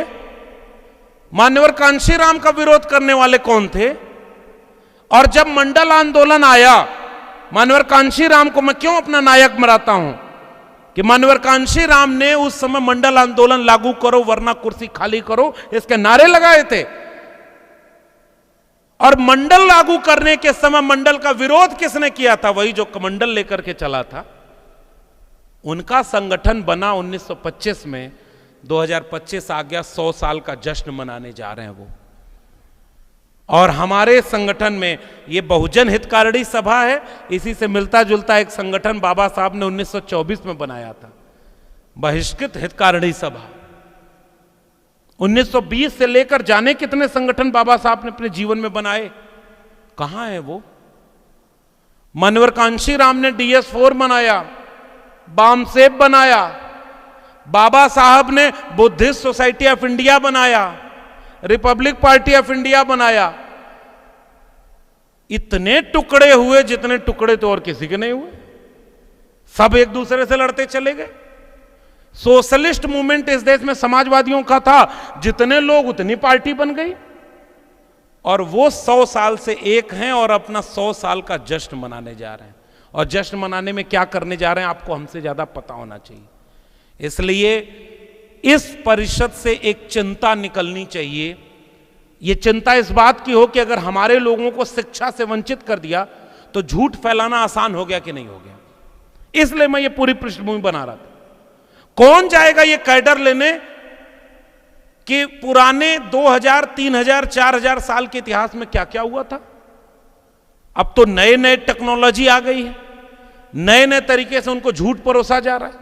S1: मान्यवर कांशीराम का विरोध करने वाले कौन थे? और जब मंडल आंदोलन आया, मान्यवर कांशीराम को मैं क्यों अपना नायक बनाता हूं कि मान्यवर कांशीराम ने उस समय मंडल आंदोलन लागू करो वरना कुर्सी खाली करो इसके नारे लगाए थे। और मंडल लागू करने के समय मंडल का विरोध किसने किया था? वही जो कमंडल लेकर के चला था। उनका संगठन बना 1925 में, 2025 आ गया, 100 साल का जश्न मनाने जा रहे हैं वो। और हमारे संगठन में ये बहुजन हितकारिणी सभा है, इसी से मिलता जुलता एक संगठन बाबा साहब ने 1924 में बनाया था, बहिष्कृत हितकारिणी सभा। 1920 से लेकर जाने कितने संगठन बाबा साहब ने अपने जीवन में बनाए, कहां है वो? मनोहर कांशीराम ने DS4 बनाया, बामसेब बनाया, बाबा साहब ने बुद्धिस्ट सोसाइटी ऑफ इंडिया बनाया, रिपब्लिक पार्टी ऑफ इंडिया बनाया। इतने टुकड़े हुए जितने टुकड़े तो और किसी के नहीं हुए, सब एक दूसरे से लड़ते चले गए। सोशलिस्ट मूवमेंट इस देश में समाजवादियों का था, जितने लोग उतनी पार्टी बन गई, और वो 100 साल से एक हैं और अपना 100 साल का जश्न मनाने जा रहे हैं। और जश्न मनाने में क्या करने जा रहे हैं आपको हमसे ज्यादा पता होना चाहिए। इसलिए इस परिषद से एक चिंता निकलनी चाहिए। ये चिंता इस बात की हो कि अगर हमारे लोगों को शिक्षा से वंचित कर दिया तो झूठ फैलाना आसान हो गया कि नहीं हो गया। इसलिए मैं ये पूरी पृष्ठभूमि बना रहा था। कौन जाएगा ये कैडर लेने कि पुराने 2000, 3000, 4000 साल के इतिहास में क्या क्या हुआ था। अब तो नए नए टेक्नोलॉजी आ गई है, नए नए तरीके से उनको झूठ परोसा जा रहा है,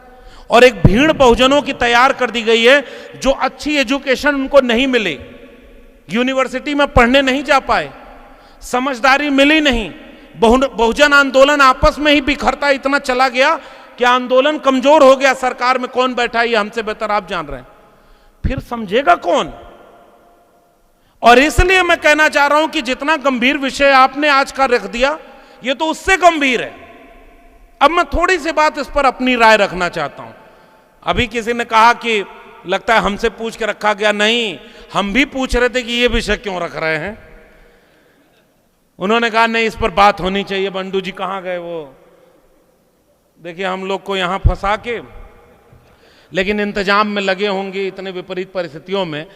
S1: और एक भीड़ बहुजनों की तैयार कर दी गई है जो अच्छी एजुकेशन उनको नहीं मिले, यूनिवर्सिटी में पढ़ने नहीं जा पाए, समझदारी मिली नहीं, बहुजन आंदोलन आपस में ही बिखरता इतना चला गया कि आंदोलन कमजोर हो गया। सरकार में कौन बैठा है ये हमसे बेहतर आप जान रहे हैं, फिर समझेगा कौन। और इसलिए मैं कहना चाह रहा हूं कि जितना गंभीर विषय आपने आज का रख दिया, ये तो उससे गंभीर है। अब मैं थोड़ी सी बात इस पर अपनी राय रखना चाहता हूं। अभी किसी ने कहा कि लगता है हमसे पूछ के रखा गया, नहीं, हम भी पूछ रहे थे कि ये विषय क्यों रख रहे हैं। उन्होंने कहा नहीं, इस पर बात होनी चाहिए। बंडू जी कहां गए वो, देखिए हम लोग को यहां फंसा के, लेकिन इंतजाम में लगे होंगे। इतने विपरीत परिस्थितियों में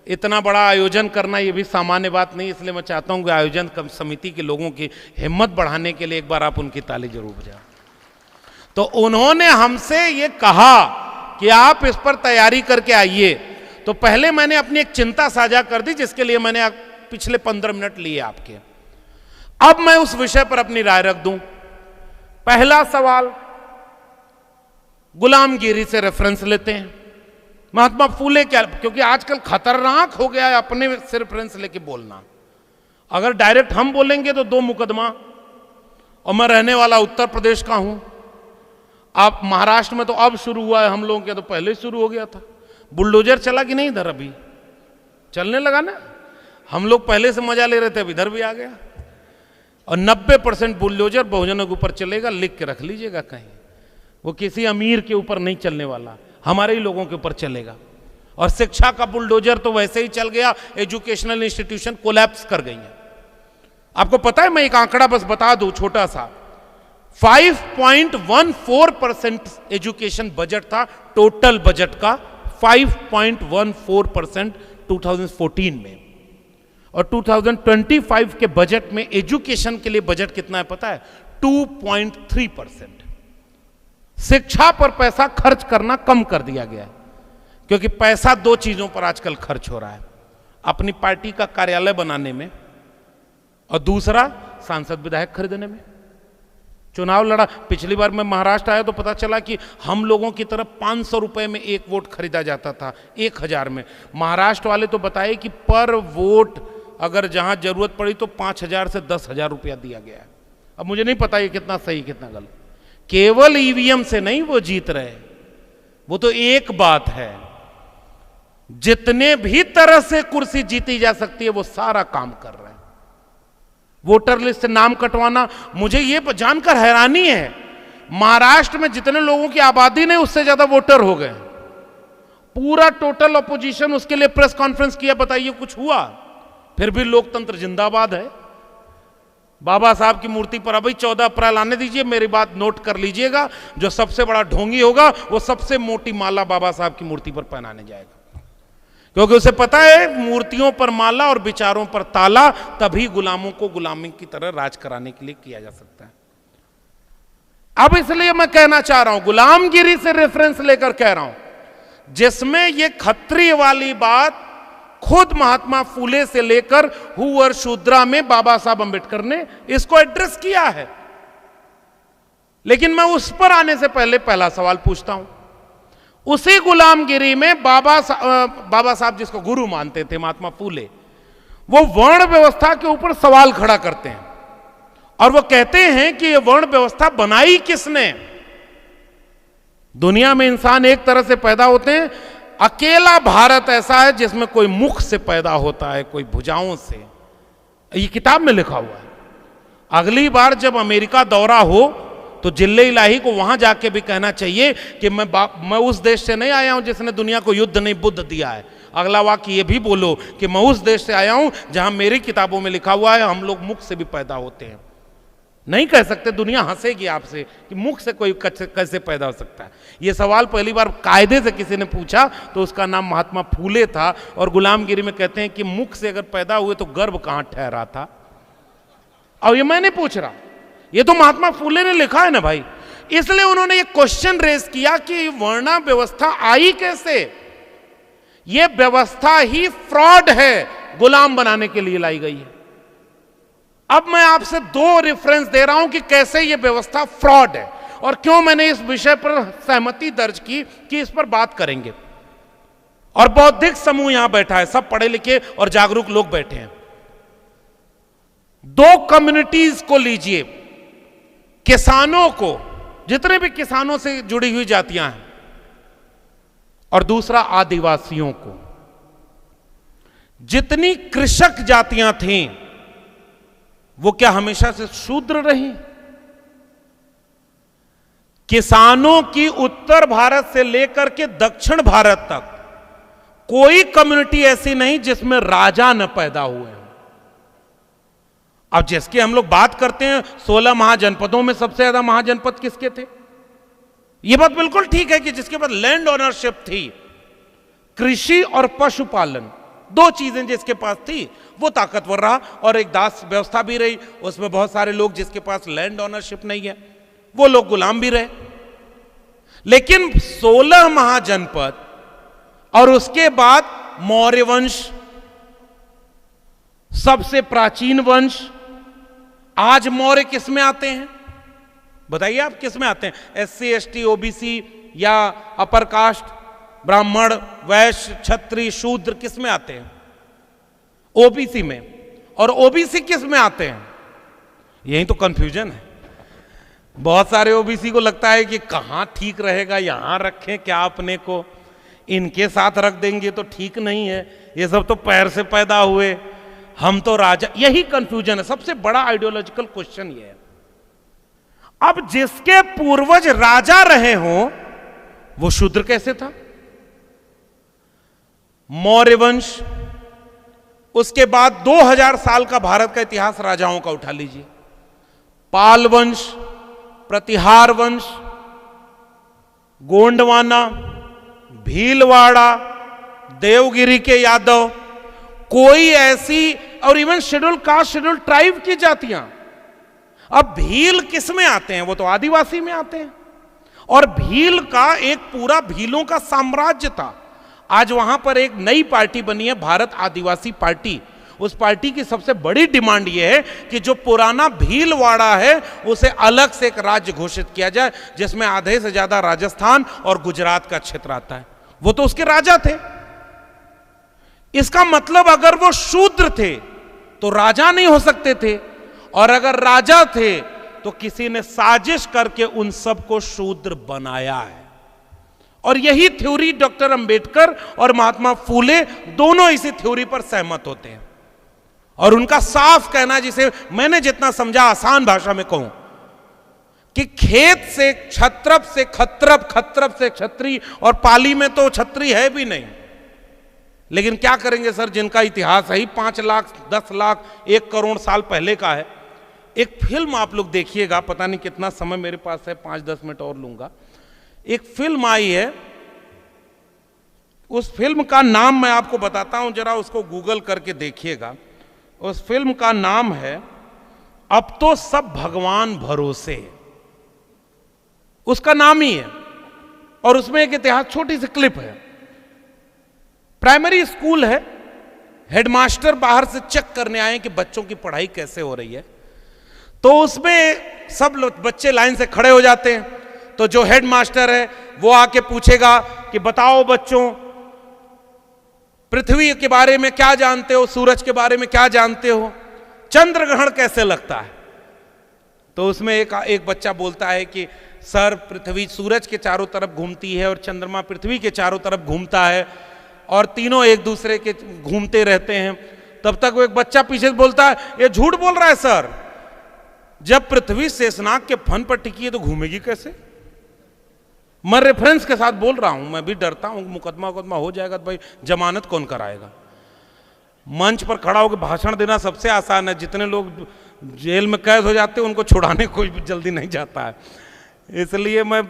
S1: इतना बड़ा आयोजन करना ये भी सामान्य बात नहीं, इसलिए मैं चाहता हूं कि आयोजन समिति के लोगों की हिम्मत बढ़ाने के लिए एक बार आप उनकी ताली जरूर बजाएं। तो उन्होंने हमसे ये कहा कि आप इस पर तैयारी करके आइए, तो पहले मैंने अपनी एक चिंता साझा कर दी, जिसके लिए मैंने पिछले 15 मिनट लिए आपके। अब मैं उस विषय पर अपनी राय रख दूं। पहला सवाल, गुलामगिरी से रेफरेंस लेते हैं। महात्मा फूले क्या, क्योंकि आजकल खतरनाक हो गया है अपने से रेफरेंस लेके बोलना। अगर डायरेक्ट हम बोलेंगे तो 2 मुकदमा, और मैं रहने वाला उत्तर प्रदेश का हूं। आप महाराष्ट्र में तो अब शुरू हुआ है, हम लोगों के तो पहले शुरू हो गया था। बुलडोजर चला कि नहीं इधर, अभी चलने लगा ना। हम लोग पहले से मजा ले रहे थे, अब इधर भी आ गया। और 90% बुलडोजर बहुजनों के ऊपर चलेगा, लिख के रख लीजिएगा कहीं। वो किसी अमीर के ऊपर नहीं चलने वाला, हमारे ही लोगों के ऊपर चलेगा। और शिक्षा का बुलडोजर तो वैसे ही चल गया, एजुकेशनल इंस्टीट्यूशन कोलैप्स कर गई है। आपको पता है, मैं एक आंकड़ा बस बता दूं छोटा सा, 5.14% एजुकेशन बजट था टोटल बजट का, 5.14% 2014 में। और 2025 के बजट में एजुकेशन के लिए बजट कितना है पता है? 2.3%। शिक्षा पर पैसा खर्च करना कम कर दिया गया है, क्योंकि पैसा 2 चीजों पर आजकल खर्च हो रहा है, अपनी पार्टी का कार्यालय बनाने में, और दूसरा सांसद विधायक खरीदने में। चुनाव लड़ा, पिछली बार मैं महाराष्ट्र आया तो पता चला कि हम लोगों की तरफ 500 रुपए में 1 वोट खरीदा जाता था, 1000 में। महाराष्ट्र वाले तो बताए कि पर वोट अगर जहां जरूरत पड़ी तो 5000 से 10,000 रुपया दिया गया है। अब मुझे नहीं पता ये कितना सही कितना गलत। केवल ईवीएम से नहीं वो जीत रहे, वो तो एक बात है, जितने भी तरह से कुर्सी जीती जा सकती है वो सारा काम कर रहे हैं। वोटर लिस्ट से नाम कटवाना, मुझे ये जानकर हैरानी है, महाराष्ट्र में जितने लोगों की आबादी नहीं उससे ज्यादा वोटर हो गए। पूरा टोटल अपोजिशन उसके लिए प्रेस कॉन्फ्रेंस किया, बताइए कुछ हुआ? फिर भी लोकतंत्र जिंदाबाद है। बाबा साहब की मूर्ति पर अभी 14 अप्रैल आने दीजिए, मेरी बात नोट कर लीजिएगा, जो सबसे बड़ा ढोंगी होगा वो सबसे मोटी माला बाबा साहब की मूर्ति पर पहनाने जाएगा, क्योंकि उसे पता है मूर्तियों पर माला और विचारों पर ताला, तभी गुलामों को गुलामी की तरह राज कराने के लिए किया जा सकता है। अब इसलिए मैं कहना चाह रहा हूं, गुलामगिरी से रेफरेंस लेकर कह रहा हूं, जिसमें यह खत्री वाली बात खुद महात्मा फूले से लेकर हुवर शूद्रा में बाबा साहब अंबेडकर ने इसको एड्रेस किया है। लेकिन मैं उस पर आने से पहले पहला सवाल पूछता हूं, उसी गुलामगिरी में बाबा साहब जिसको गुरु मानते थे महात्मा फूले, वो वर्ण व्यवस्था के ऊपर सवाल खड़ा करते हैं और वो कहते हैं कि ये वर्ण व्यवस्था बनाई किसने। दुनिया में इंसान एक तरह से पैदा होते हैं, अकेला भारत ऐसा है जिसमें कोई मुख से पैदा होता है, कोई भुजाओं से। ये किताब में लिखा हुआ है। अगली बार जब अमेरिका दौरा हो तो जिल्ले इलाही को वहां जाके भी कहना चाहिए कि मैं उस देश से नहीं आया हूं जिसने दुनिया को युद्ध नहीं बुद्ध दिया है। अगला वाक्य ये भी बोलो कि मैं उस देश से आया हूं जहां मेरी किताबों में लिखा हुआ है हम लोग मुख से भी पैदा होते हैं। नहीं कह सकते, दुनिया हंसेगी आपसे कि मुख से कोई कैसे पैदा हो सकता है। यह सवाल पहली बार कायदे से किसी ने पूछा तो उसका नाम महात्मा फूले था। और गुलामगिरी में कहते हैं कि मुख से अगर पैदा हुए तो गर्भ कहां ठहरा था। और ये मैं नहीं पूछ रहा, ये तो महात्मा फूले ने लिखा है ना भाई। इसलिए उन्होंने ये क्वेश्चन रेज किया कि वर्णा व्यवस्था आई कैसे। ये व्यवस्था ही फ्रॉड है, गुलाम बनाने के लिए लाई गई है। अब मैं आपसे दो रेफरेंस दे रहा हूं कि कैसे ये व्यवस्था फ्रॉड है और क्यों मैंने इस विषय पर सहमति दर्ज की कि इस पर बात करेंगे। और बौद्धिक समूह यहां बैठा है, सब पढ़े लिखे और जागरूक लोग बैठे हैं। दो कम्युनिटीज को लीजिए, किसानों को, जितने भी किसानों से जुड़ी हुई जातियां हैं, और दूसरा आदिवासियों को। जितनी कृषक जातियां थीं वो क्या हमेशा से शूद्र रही? किसानों की उत्तर भारत से लेकर के दक्षिण भारत तक कोई कम्युनिटी ऐसी नहीं जिसमें राजा न पैदा हुए हैं। अब जिसके हम लोग बात करते हैं 16 महाजनपदों में सबसे ज्यादा महाजनपद किसके थे? यह बात बिल्कुल ठीक है कि जिसके पास लैंड ओनरशिप थी, कृषि और पशुपालन, दो चीजें जिसके पास थी वो ताकतवर रहा। और एक दास व्यवस्था भी रही, उसमें बहुत सारे लोग जिसके पास लैंड ओनरशिप नहीं है वो लोग गुलाम भी रहे। लेकिन 16 महाजनपद और उसके बाद मौर्य वंश, सबसे प्राचीन वंश। आज मौर्य किस में आते हैं बताइए आप, किस में आते हैं? SC ST OBC या अपर कास्ट, ब्राह्मण, वैश्य, क्षत्रिय, शूद्र किस में आते हैं? OBC में। और OBC किस में आते हैं? यही तो कंफ्यूजन है। बहुत सारे OBC को लगता है कि कहां ठीक रहेगा, यहां रखें क्या अपने को, इनके साथ रख देंगे तो ठीक नहीं है, ये सब तो पैर से पैदा हुए, हम तो राजा। यही कंफ्यूजन है, सबसे बड़ा आइडियोलॉजिकल क्वेश्चन ये है। अब जिसके पूर्वज राजा रहे हों वो शूद्र कैसे था? मौर्य वंश, उसके बाद 2000 साल का भारत का इतिहास राजाओं का उठा लीजिए। पाल वंश, प्रतिहार वंश, गोंडवाना, भीलवाड़ा, देवगिरी के यादव, कोई ऐसी, और even schedule caste, schedule tribe की जातियां। अब भील किस में आते हैं? वो तो आदिवासी में आते हैं। और भील का एक पूरा भीलों का साम्राज्य था। आज वहां पर एक नई पार्टी बनी है, भारत आदिवासी पार्टी। उस पार्टी की सबसे बड़ी डिमांड यह है कि जो पुराना भीलवाड़ा है उसे अलग से एक राज्य घोषित किया जाए, जिसमें आधे से ज्यादा राजस्थान और गुजरात का क्षेत्र आता है। वो तो उसके राजा थे। इसका मतलब अगर वो शूद्र थे तो राजा नहीं हो सकते थे, और अगर राजा थे तो किसी ने साजिश करके उन सबको शूद्र बनाया है। और यही थ्योरी डॉक्टर अंबेडकर और महात्मा फूले दोनों इसी थ्योरी पर सहमत होते हैं। और उनका साफ कहना, जिसे मैंने जितना समझा आसान भाषा में कहूं, कि खेत से क्षत्रप से खत्रप, खत्रप से क्षत्रिय, और पाली में तो क्षत्रिय है भी नहीं। लेकिन क्या करेंगे सर, जिनका इतिहास है ही 5 लाख, 10 लाख, 1 करोड़ साल पहले का है। एक फिल्म आप लोग देखिएगा, पता नहीं कितना समय मेरे पास है, 5-10 मिनट और लूंगा। एक फिल्म आई है, उस फिल्म का नाम मैं आपको बताता हूं, जरा उसको गूगल करके देखिएगा। उस फिल्म का नाम है अब तो सब भगवान भरोसे, उसका नाम ही है। और उसमें एक इतिहास, छोटी सी क्लिप है। प्राइमरी स्कूल है, हेडमास्टर बाहर से चेक करने आए कि बच्चों की पढ़ाई कैसे हो रही है। तो उसमें सब बच्चे लाइन से खड़े हो जाते हैं। तो जो हेडमास्टर है वो आके पूछेगा कि बताओ बच्चों, पृथ्वी के बारे में क्या जानते हो, सूरज के बारे में क्या जानते हो, चंद्र ग्रहण कैसे लगता है। तो उसमें एक बच्चा बोलता है कि सर, पृथ्वी सूरज के चारों तरफ घूमती है और चंद्रमा पृथ्वी के चारों तरफ घूमता है और तीनों एक दूसरे के घूमते रहते हैं। तब तक वो एक बच्चा पीछे से बोलता है, ये झूठ बोल रहा है सर, जब पृथ्वी शेषनाग के फन पर टिकी है तो घूमेगी कैसे। मैं रेफरेंस के साथ बोल रहा हूं, मैं भी डरता हूं मुकदमा हो जाएगा तो भाई जमानत कौन कराएगा। मंच पर खड़ा होकर भाषण देना सबसे आसान है, जितने लोग जेल में कैद हो जाते हैं उनको छुड़ाने कोई भी जल्दी नहीं जाता है। इसलिए मैं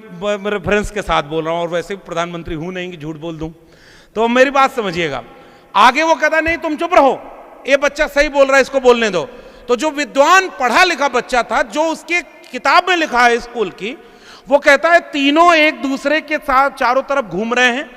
S1: रेफरेंस के साथ बोल रहा हूं, और वैसे भी प्रधानमंत्री हूं नहीं कि झूठ बोल दूं। तो मेरी बात समझिएगा। आगे वो कहता नहीं तुम चुप रहो, ये बच्चा सही बोल रहा है, इसको बोलने दो। तो जो विद्वान पढ़ा लिखा बच्चा था, जो उसकी किताब में लिखा है स्कूल की, वो कहता है तीनों एक दूसरे के साथ चारों तरफ घूम रहे हैं।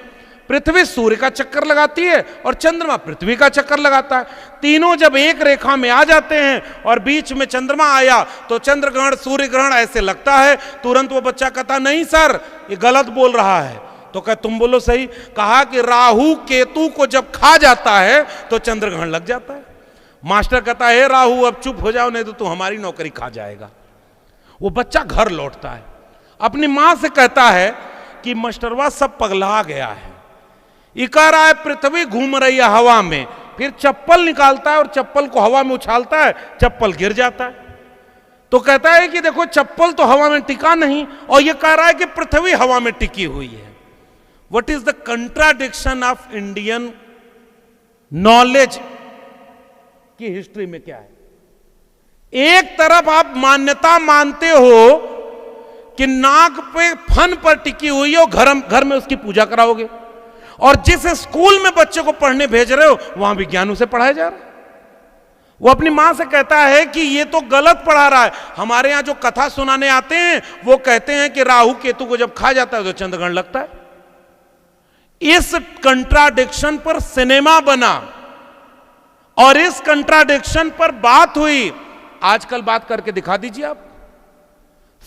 S1: पृथ्वी सूर्य का चक्कर लगाती है और चंद्रमा पृथ्वी का चक्कर लगाता है। तीनों जब एक रेखा में आ जाते हैं और बीच में चंद्रमा आया तो चंद्र ग्रहण सूर्य ग्रहण ऐसे लगता है। तुरंत वो बच्चा कहता नहीं सर, ये गलत बोल रहा है। तो कह तुम बोलो सही। कहा कि राहु केतु को जब खा जाता है तो चंद्र ग्रहण लग जाता है। मास्टर कहता है राहु अब चुप हो जाओ, नहीं तो तू हमारी नौकरी खा जाएगा। वो बच्चा घर लौटता है, अपनी मां से कहता है कि मास्टरवा सब पगला गया है, ये कह रहा है पृथ्वी घूम रही है हवा में, फिर चप्पल निकालता है और चप्पल को हवा में उछालता है, चप्पल गिर जाता है। तो कहता है कि देखो चप्पल तो हवा में टिका नहीं, और ये कह रहा है कि पृथ्वी हवा में टिकी हुई है। What is the contradiction of Indian knowledge की हिस्ट्री में क्या है। एक तरफ आप मान्यता मानते हो कि नाक पे फन पर टिकी हुई है और घर में उसकी पूजा कराओगे, और जिस स्कूल में बच्चे को पढ़ने भेज रहे हो वहां विज्ञान उसे पढ़ाया जा रहा है। वो अपनी मां से कहता है कि ये तो गलत पढ़ा रहा है। हमारे यहां जो कथा सुनाने आते हैं वो कहते हैं कि राहु केतु को जब खा जाता है तो चंद्रग्रहण लगता है। इस कंट्राडिक्शन पर सिनेमा बना और इस कंट्राडिक्शन पर बात हुई। आजकल बात करके दिखा दीजिए आप।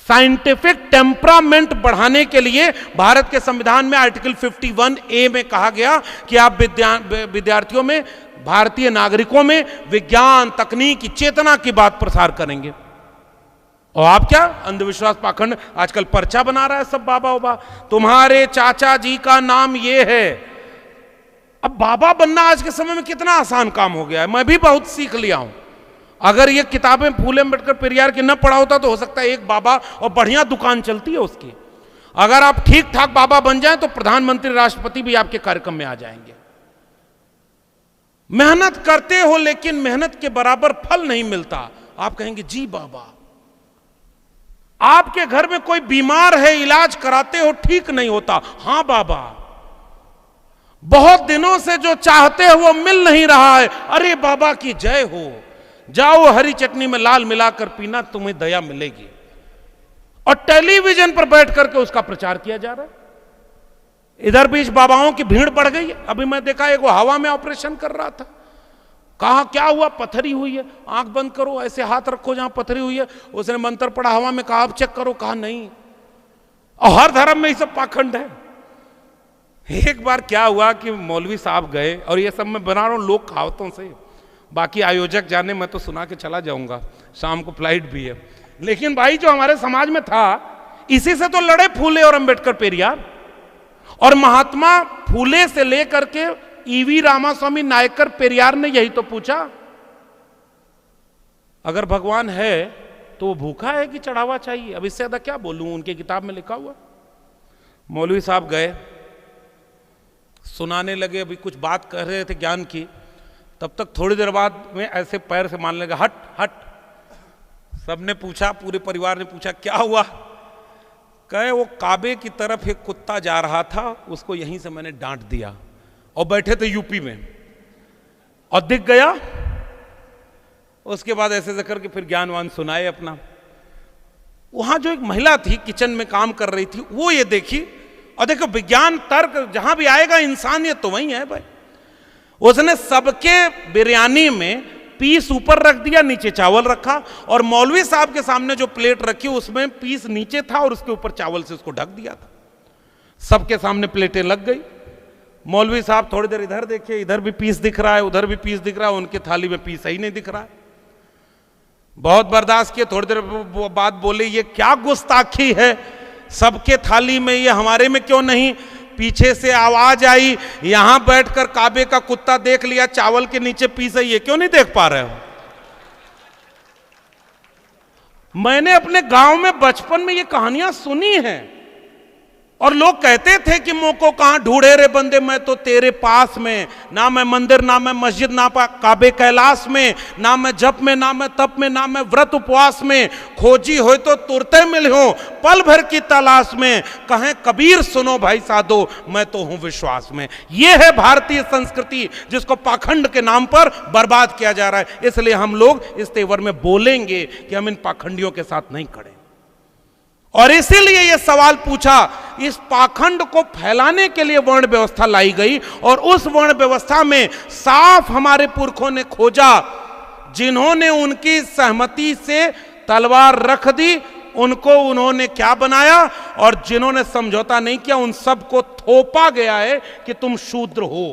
S1: साइंटिफिक टेम्परामेंट बढ़ाने के लिए भारत के संविधान में आर्टिकल 51A में कहा गया कि आप विद्यार्थियों में, भारतीय नागरिकों में विज्ञान तकनीक की चेतना की बात प्रसार करेंगे। और आप क्या अंधविश्वास पाखंड आजकल पर्चा बना रहा है सब बाबा बाबा, तुम्हारे चाचा जी का नाम ये है। अब बाबा बनना आज के समय में कितना आसान काम हो गया है, मैं भी बहुत सीख लिया हूं। अगर ये किताबें फूले अम्बेडकर पेरियार की न पढ़ा होता तो हो सकता है एक बाबा और बढ़िया दुकान चलती है उसकी। अगर आप ठीक ठाक बाबा बन जाएं तो प्रधानमंत्री राष्ट्रपति भी आपके कार्यक्रम में आ जाएंगे। मेहनत करते हो लेकिन मेहनत के बराबर फल नहीं मिलता। आप कहेंगे जी बाबा, आपके घर में कोई बीमार है, इलाज कराते हो ठीक नहीं होता। हां बाबा, बहुत दिनों से जो चाहते हो वो मिल नहीं रहा है। अरे बाबा की जय हो, जाओ हरी चटनी में लाल मिलाकर पीना, तुम्हें दया मिलेगी। और टेलीविजन पर बैठ करके उसका प्रचार किया जा रहा है। इधर बीच बाबाओं की भीड़ बढ़ गई है। अभी मैं देखा एक वो हवा में ऑपरेशन कर रहा था, कहा क्या हुआ, पथरी हुई है, आंख बंद करो, ऐसे हाथ रखो जहां पथरी हुई है। उसने मंत्र पढ़ा हवा में, कहा आप चेक करो, कहा नहीं। और हर धर्म में ये सब पाखंड है। एक बार क्या हुआ कि मौलवी साहब गए, और ये सब मैं बना रहा हूं लोक कहावतों से, बाकी आयोजक जाने, मैं तो सुना के चला जाऊंगा, शाम को फ्लाइट भी है। लेकिन भाई जो हमारे समाज में था, इसी से तो लड़े फूले और अंबेडकर पेरियार। और महात्मा फूले से लेकर के ईवी रामास्वामी नायकर पेरियार ने यही तो पूछा, अगर भगवान है तो वो भूखा है कि चढ़ावा चाहिए। अब इससे ज्यादा क्या बोलूं, उनकी किताब में लिखा हुआ। मौलवी साहब गए, सुनाने लगे, अभी कुछ बात कर रहे थे ज्ञान की, तब तक थोड़ी देर बाद में ऐसे पैर से मारने लगा, हट हट। सबने पूछा, पूरे परिवार ने पूछा क्या हुआ। कहे वो काबे की तरफ एक कुत्ता जा रहा था, उसको यहीं से मैंने डांट दिया, और बैठे थे यूपी में, और दिख गया। उसके बाद ऐसे ऐसे करके फिर ज्ञानवान सुनाए अपना। वहां जो एक महिला थी किचन में काम कर रही थी, वो ये देखी, और देखो विज्ञान तर्क जहां भी आएगा इंसानियत तो वही है भाई। उसने सबके बिरयानी में पीस ऊपर रख दिया, नीचे चावल रखा, और मौलवी साहब के सामने जो प्लेट रखी उसमें पीस नीचे था और उसके ऊपर चावल से उसको ढक दिया था। सबके सामने प्लेटें लग गई। मौलवी साहब थोड़ी देर इधर देखे, इधर भी पीस दिख रहा है, उधर भी पीस दिख रहा है, उनके थाली में पीस ही नहीं दिख रहा है। बहुत बर्दाश्त किए, थोड़ी देर बाद बोले ये क्या गुस्ताखी है, सबके थाली में ये हमारे में क्यों नहीं। पीछे से आवाज आई, यहां बैठकर काबे का कुत्ता देख लिया चावल के नीचे पीस है, ये क्यों नहीं देख पा रहे हो। मैंने अपने गांव में बचपन में ये कहानियां सुनी हैं, और लोग कहते थे कि मुंह को कहां ढूंढे रे बंदे, मैं तो तेरे पास में, ना मैं मंदिर, ना मैं मस्जिद, ना काबे कैलाश में, ना मैं जप में, ना मैं तप में, ना मैं व्रत उपवास में, खोजी हो तो तुरते मिल हो पल भर की तलाश में, कहें कबीर सुनो भाई साधो, मैं तो हूं विश्वास में। यह है भारतीय संस्कृति जिसको पाखंड के नाम पर बर्बाद किया जा रहा है। इसलिए हम लोग इस तेवर में बोलेंगे कि हम इन पाखंडियों के साथ नहीं खड़े। और इसीलिए यह सवाल पूछा, इस पाखंड को फैलाने के लिए वर्ण व्यवस्था लाई गई, और उस वर्ण व्यवस्था में साफ हमारे पुरखों ने खोजा, जिन्होंने उनकी सहमति से तलवार रख दी उनको उन्होंने क्या बनाया, और जिन्होंने समझौता नहीं किया उन सबको थोपा गया है कि तुम शूद्र हो।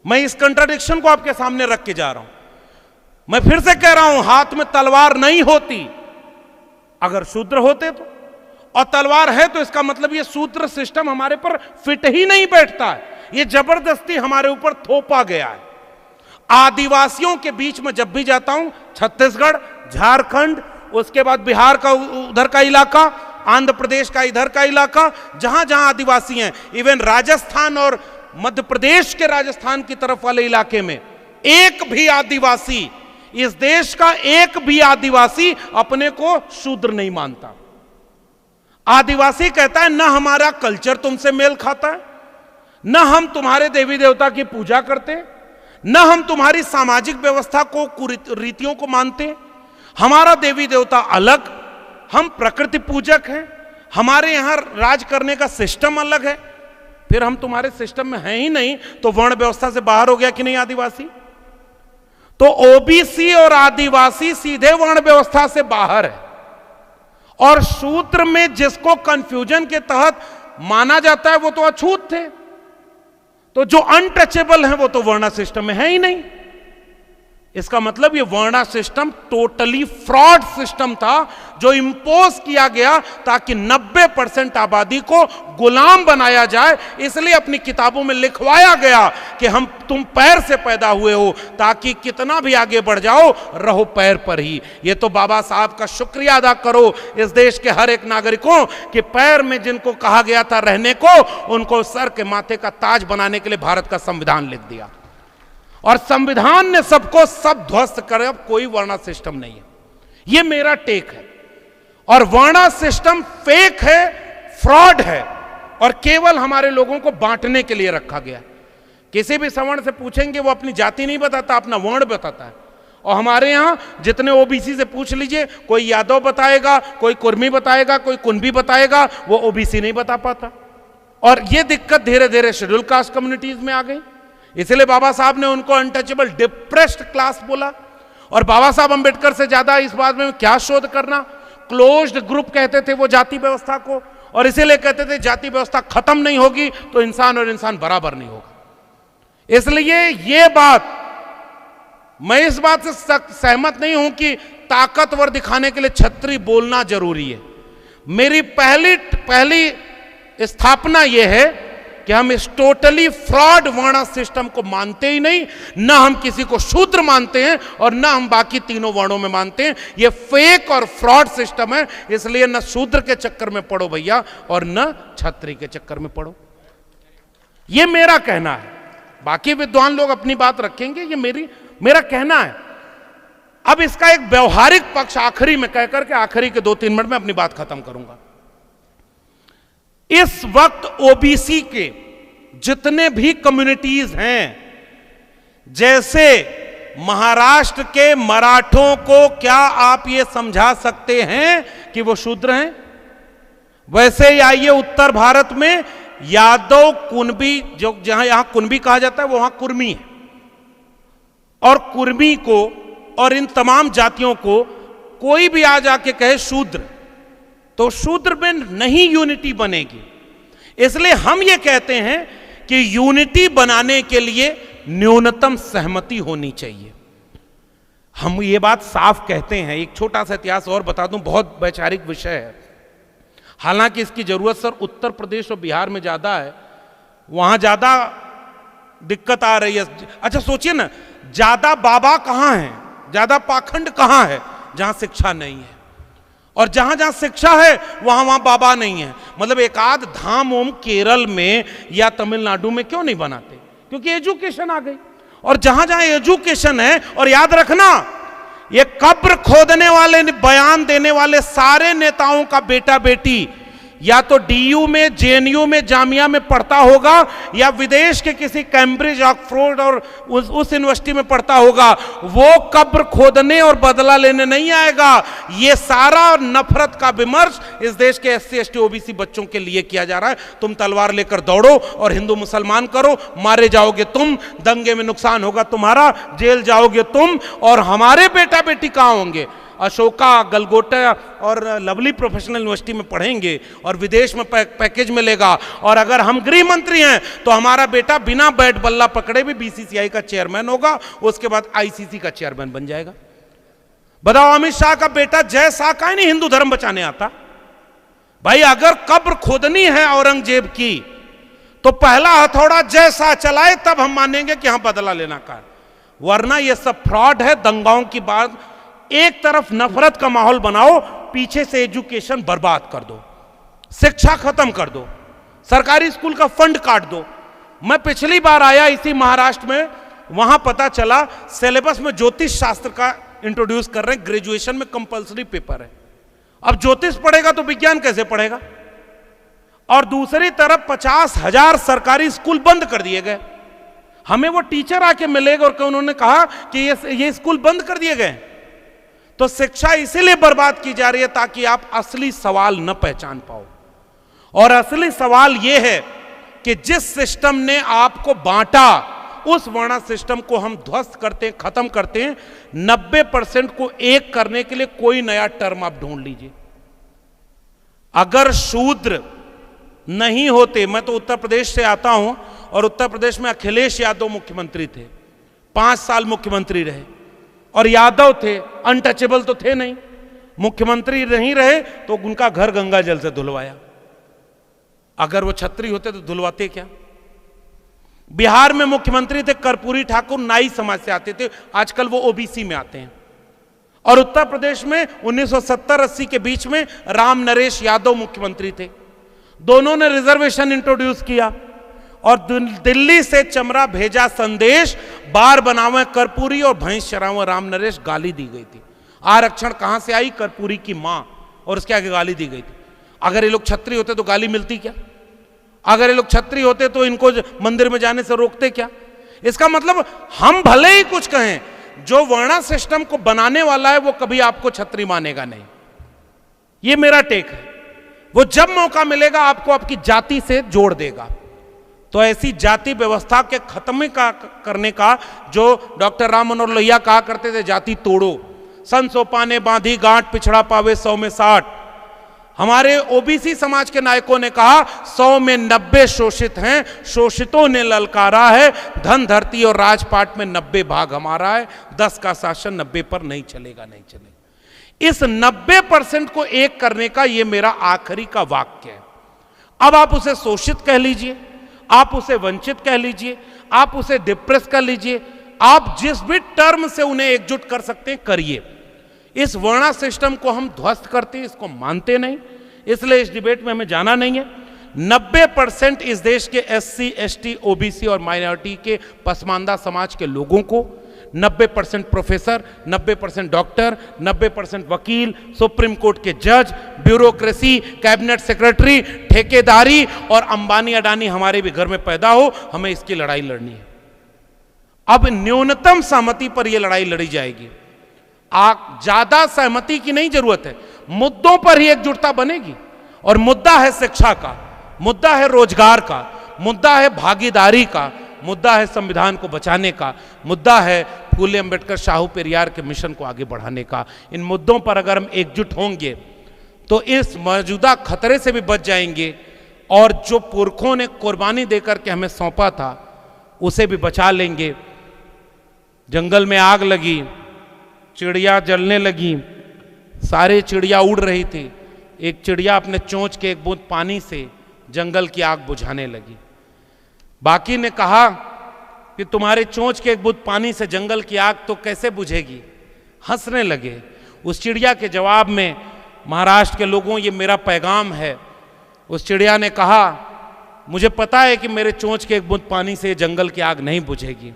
S1: मैं इस कंट्राडिक्शन को आपके सामने रख के जा रहा हूं। मैं फिर से कह रहा हूं, हाथ में तलवार नहीं होती अगर शूद्र होते तो, और तलवार है तो इसका मतलब ये शूद्र सिस्टम हमारे पर फिट ही नहीं बैठता है, ये जबरदस्ती हमारे ऊपर थोपा गया है। आदिवासियों के बीच में जब भी जाता हूं, छत्तीसगढ़, झारखंड, उसके बाद बिहार का उधर का इलाका, आंध्र प्रदेश का इधर का इलाका, जहां जहां आदिवासी हैं, इवन राजस्थान और मध्य प्रदेश के राजस्थान की तरफ वाले इलाके में, एक भी आदिवासी, इस देश का एक भी आदिवासी अपने को शूद्र नहीं मानता। आदिवासी कहता है ना हमारा कल्चर तुमसे मेल खाता है, ना हम तुम्हारे देवी देवता की पूजा करते, ना हम तुम्हारी सामाजिक व्यवस्था को, रीतियों को मानते, हमारा देवी देवता अलग, हम प्रकृति पूजक हैं, हमारे यहां राज करने का सिस्टम अलग है। फिर हम तुम्हारे सिस्टम में हैं ही नहीं, तो वर्ण व्यवस्था से बाहर हो गया कि नहीं आदिवासी। तो ओबीसी और आदिवासी सीधे वर्ण व्यवस्था से बाहर है, और शूद्र में जिसको कंफ्यूजन के तहत माना जाता है वो तो अछूत थे, तो जो अनटचेबल है वो तो वर्णा सिस्टम में है ही नहीं। इसका मतलब ये वर्णा सिस्टम टोटली फ्रॉड सिस्टम था जो इंपोज किया गया ताकि 90% आबादी को गुलाम बनाया जाए। इसलिए अपनी किताबों में लिखवाया गया कि तुम पैर से पैदा हुए हो, ताकि कितना भी आगे बढ़ जाओ रहो पैर पर ही। ये तो बाबा साहब का शुक्रिया अदा करो इस देश के हर एक नागरिकों कि पैर में जिनको कहा गया था रहने को, उनको सर के माथे का ताज बनाने के लिए भारत का संविधान लिख दिया, और संविधान ने सबको सब ध्वस्त कर, अब कोई वर्णा सिस्टम नहीं है। यह मेरा टेक है, और वर्णा सिस्टम फेक है, फ्रॉड है, और केवल हमारे लोगों को बांटने के लिए रखा गया। किसी भी सवर्ण से पूछेंगे वो अपनी जाति नहीं बताता, अपना वर्ण बताता है। और हमारे यहां जितने ओबीसी से पूछ लीजिए, कोई यादव बताएगा, कोई कुर्मी बताएगा, कोई कुंभी बताएगा, वो ओबीसी नहीं बता पाता। और यह दिक्कत धीरे धीरे शेड्यूल कास्ट कम्युनिटीज में आ गई। इसलिए बाबा साहब ने उनको अनटचेबल डिप्रेस्ड क्लास बोला। और बाबा साहब अंबेडकर से ज्यादा इस बात में क्या शोध करना, क्लोज्ड ग्रुप कहते थे वो जाति व्यवस्था को, और इसीलिए कहते थे जाति व्यवस्था खत्म नहीं होगी तो इंसान और इंसान बराबर नहीं होगा। इसलिए ये बात, मैं इस बात से सहमत नहीं हूं कि ताकतवर दिखाने के लिए छतरी बोलना जरूरी है। मेरी पहली स्थापना यह है कि हम इस टोटली फ्रॉड वर्णा सिस्टम को मानते ही नहीं, ना हम किसी को शूद्र मानते हैं और ना हम बाकी तीनों वर्णों में मानते हैं। यह फेक और फ्रॉड सिस्टम है, इसलिए न शूद्र के चक्कर में पड़ो भैया, और न छत्री के चक्कर में पड़ो। यह मेरा कहना है। बाकी विद्वान लोग अपनी बात रखेंगे, यह मेरा कहना है। अब इसका एक व्यवहारिक पक्ष आखिरी में कहकर के आखिरी के 2-3 मिनट में अपनी बात खत्म करूंगा। इस वक्त ओबीसी के जितने भी कम्युनिटीज हैं, जैसे महाराष्ट्र के मराठों को क्या आप ये समझा सकते हैं कि वो शूद्र हैं? वैसे ही आइए उत्तर भारत में यादव कुनबी, जो जहां यहां कुनबी कहा जाता है वो वहां कुर्मी है। और कुर्मी को और इन तमाम जातियों को कोई भी आ जाके कहे शूद्र, तो शूद्र में नहीं यूनिटी बनेगी। इसलिए हम ये कहते हैं कि यूनिटी बनाने के लिए न्यूनतम सहमति होनी चाहिए। हम ये बात साफ कहते हैं। एक छोटा सा इतिहास और बता दूं, बहुत वैचारिक विषय है, हालांकि इसकी जरूरत सर उत्तर प्रदेश और बिहार में ज्यादा है, वहां ज्यादा दिक्कत आ रही है। अच्छा सोचिए ना, ज्यादा बाबा कहां हैं, ज्यादा पाखंड कहां है? जहां शिक्षा नहीं है। और जहां जहां शिक्षा है वहां वहां बाबा नहीं है। मतलब एक आध धाम ओम केरल में या तमिलनाडु में क्यों नहीं बनाते? क्योंकि एजुकेशन आ गई। और जहां जहां एजुकेशन है, और याद रखना, ये कब्र खोदने वाले, बयान देने वाले सारे नेताओं का बेटा बेटी या तो डीयू में, जेएनयू में, जामिया में पढ़ता होगा, या विदेश के किसी कैम्ब्रिज, ऑक्सफोर्ड और उस यूनिवर्सिटी में पढ़ता होगा। वो कब्र खोदने और बदला लेने नहीं आएगा। ये सारा नफरत का विमर्श इस देश के एससी एसटी ओबीसी बच्चों के लिए किया जा रहा है। तुम तलवार लेकर दौड़ो और हिंदू मुसलमान करो, मारे जाओगे तुम, दंगे में नुकसान होगा तुम्हारा, जेल जाओगे तुम, और हमारे बेटा बेटी कहां होंगे? अशोका, गलगोटा और लवली प्रोफेशनल यूनिवर्सिटी में पढ़ेंगे और विदेश में पैकेज मिलेगा। और अगर हम गृह मंत्री हैं तो हमारा बेटा बिना बैट बल्ला पकड़े भी बीसीसीआई का चेयरमैन होगा, उसके बाद आईसीसी का चेयरमैन बन जाएगा। बताओ, अमित शाह का बेटा जय शाह का नहीं हिंदू धर्म बचाने आता? भाई अगर कब्र खोदनी है औरंगजेब की तो पहला हथौड़ा जय शाह चलाए, तब हम मानेंगे कि हां बदला लेना का, वरना यह सब फ्रॉड है, दंगाओं की बात। एक तरफ नफरत का माहौल बनाओ, पीछे से एजुकेशन बर्बाद कर दो, शिक्षा खत्म कर दो, सरकारी स्कूल का फंड काट दो। मैं पिछली बार आया इसी महाराष्ट्र में, वहां पता चला सिलेबस में ज्योतिष शास्त्र का इंट्रोड्यूस कर रहे हैं, ग्रेजुएशन में कंपलसरी पेपर है। अब ज्योतिष पढ़ेगा तो विज्ञान कैसे पढ़ेगा? और दूसरी तरफ 50,000 सरकारी स्कूल बंद कर दिए गए। हमें वो टीचर आके मिलेगा और उन्होंने कहा कि ये स्कूल बंद कर दिए गए। तो शिक्षा इसीलिए बर्बाद की जा रही है ताकि आप असली सवाल न पहचान पाओ। और असली सवाल यह है कि जिस सिस्टम ने आपको बांटा, उस वर्णा सिस्टम को हम ध्वस्त करते हैं, खत्म करते हैं। 90% को एक करने के लिए कोई नया टर्म आप ढूंढ लीजिए। अगर शूद्र नहीं होते, मैं तो उत्तर प्रदेश से आता हूं और उत्तर प्रदेश में अखिलेश यादव मुख्यमंत्री थे, 5 साल मुख्यमंत्री रहे, और यादव थे, अनटचेबल तो थे नहीं, मुख्यमंत्री नहीं रहे तो उनका घर गंगा जल से धुलवाया। अगर वो छत्री होते तो धुलवाते क्या? बिहार में मुख्यमंत्री थे कर्पूरी ठाकुर, नाई समाज से आते थे, आजकल वो ओबीसी में आते हैं। और उत्तर प्रदेश में 1970-80 के बीच में राम नरेश यादव मुख्यमंत्री थे, दोनों ने रिजर्वेशन इंट्रोड्यूस किया। और दिल्ली से चमरा भेजा संदेश, बार बनावे कर्पूरी और भैंस चरावे राम नरेश, गाली दी गई थी। आरक्षण कहां से आई? कर्पूरी की मां, और उसके आगे गाली दी गई थी। अगर ये लोग छत्री होते तो गाली मिलती क्या? अगर ये लोग छत्री होते तो इनको मंदिर में जाने से रोकते क्या? इसका मतलब हम भले ही कुछ कहें, जो वर्णा सिस्टम को बनाने वाला है वो कभी आपको छत्री मानेगा नहीं। ये मेरा टेक है। वो जब मौका मिलेगा आपको आपकी जाति से जोड़ देगा। तो ऐसी जाति व्यवस्था के खत्म करने का जो डॉक्टर राम मनोहर लोहिया कहा करते थे, जाति तोड़ो, सन सोपाने बांधी गांठ, पिछड़ा पावे 100 में 60। हमारे ओबीसी समाज के नायकों ने कहा 100 में 90 शोषित हैं, शोषितों ने ललकारा है, धन धरती और राजपाट में 90 भाग हमारा है, 10 का शासन 90 पर नहीं चलेगा, नहीं चलेगा। इस 90% को एक करने का ये मेरा आखिरी का वाक्य है। अब आप उसे शोषित कह लीजिए, आप उसे वंचित कह लीजिए, आप उसे डिप्रेस कर लीजिए, आप जिस भी टर्म से उन्हें एकजुट कर सकते हैं करिए। इस वर्णा सिस्टम को हम ध्वस्त करते हैं, इसको मानते नहीं, इसलिए इस डिबेट में हमें जाना नहीं है। 90% इस देश के एससी, एसटी, ओबीसी और माइनॉरिटी के पसमानदा समाज के लोगों को, 90% प्रोफेसर, 90% डॉक्टर, 90% वकील, सुप्रीम कोर्ट के जज, ब्यूरोक्रेसी, कैबिनेट सेक्रेटरी, ठेकेदारी और अंबानी अडानी हमारे भी घर में पैदा हो, हमें इसकी लड़ाई लड़नी है। अब न्यूनतम सहमति पर यह लड़ाई लड़ी जाएगी। ज्यादा सहमति की नहीं जरूरत है, मुद्दों पर ही एकजुटता बनेगी। और मुद्दा है शिक्षा का, मुद्दा है रोजगार का, मुद्दा है भागीदारी का, मुद्दा है संविधान को बचाने का, मुद्दा है फूले अंबेडकर शाहू पेरियार के मिशन को आगे बढ़ाने का। इन मुद्दों पर अगर हम एकजुट होंगे तो इस मौजूदा खतरे से भी बच जाएंगे और जो पुरखों ने कुर्बानी देकर के हमें सौंपा था उसे भी बचा लेंगे। जंगल में आग लगी, चिड़िया जलने लगी, सारे चिड़िया उड़ रही थी, एक चिड़िया अपने चोंच के एक बूंद पानी से जंगल की आग बुझाने लगी। बाकी ने कहा कि तुम्हारे चोंच के एक बूंद पानी से जंगल की आग तो कैसे बुझेगी, हंसने लगे। उस चिड़िया के जवाब में महाराष्ट्र के लोगों, ये मेरा पैगाम है। उस चिड़िया ने कहा, मुझे पता है कि मेरे चोंच के एक बूंद पानी से जंगल की आग नहीं बुझेगी,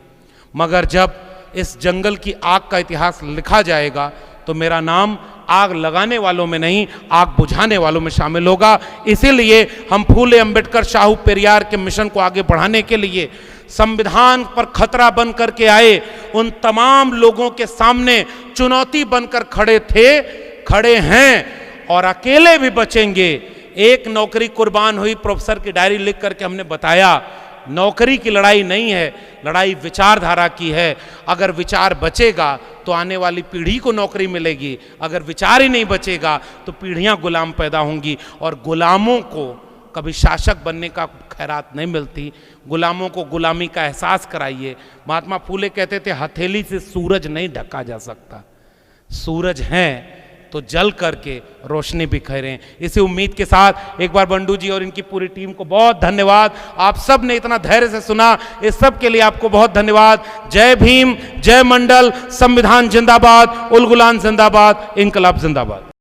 S1: मगर जब इस जंगल की आग का इतिहास लिखा जाएगा तो मेरा नाम आग लगाने वालों में नहीं, आग बुझाने वालों में शामिल होगा। इसीलिए हम फूले अंबेडकर शाहू पेरियार के मिशन को आगे बढ़ाने के लिए संविधान पर खतरा बन करके आए उन तमाम लोगों के सामने चुनौती बनकर खड़े थे, खड़े हैं और अकेले भी बचेंगे। एक नौकरी कुर्बान हुई, प्रोफेसर की डायरी लिख करके हमने बताया, नौकरी की लड़ाई नहीं है, लड़ाई विचारधारा की है। अगर विचार बचेगा तो आने वाली पीढ़ी को नौकरी मिलेगी, अगर विचार ही नहीं बचेगा तो पीढ़ियां गुलाम पैदा होंगी और गुलामों को कभी शासक बनने का खैरात नहीं मिलती। गुलामों को गुलामी का एहसास कराइए। महात्मा फूले कहते थे, हथेली से सूरज नहीं ढका जा सकता, सूरज हैं तो जल करके रोशनी बिखेरें। इसी उम्मीद के साथ एक बार बंडू जी और इनकी पूरी टीम को बहुत धन्यवाद। आप सब ने इतना धैर्य से सुना, इस सब के लिए आपको बहुत धन्यवाद। जय भीम, जय मंडल, संविधान जिंदाबाद, उल गुलाम जिंदाबाद, इनकलाब जिंदाबाद।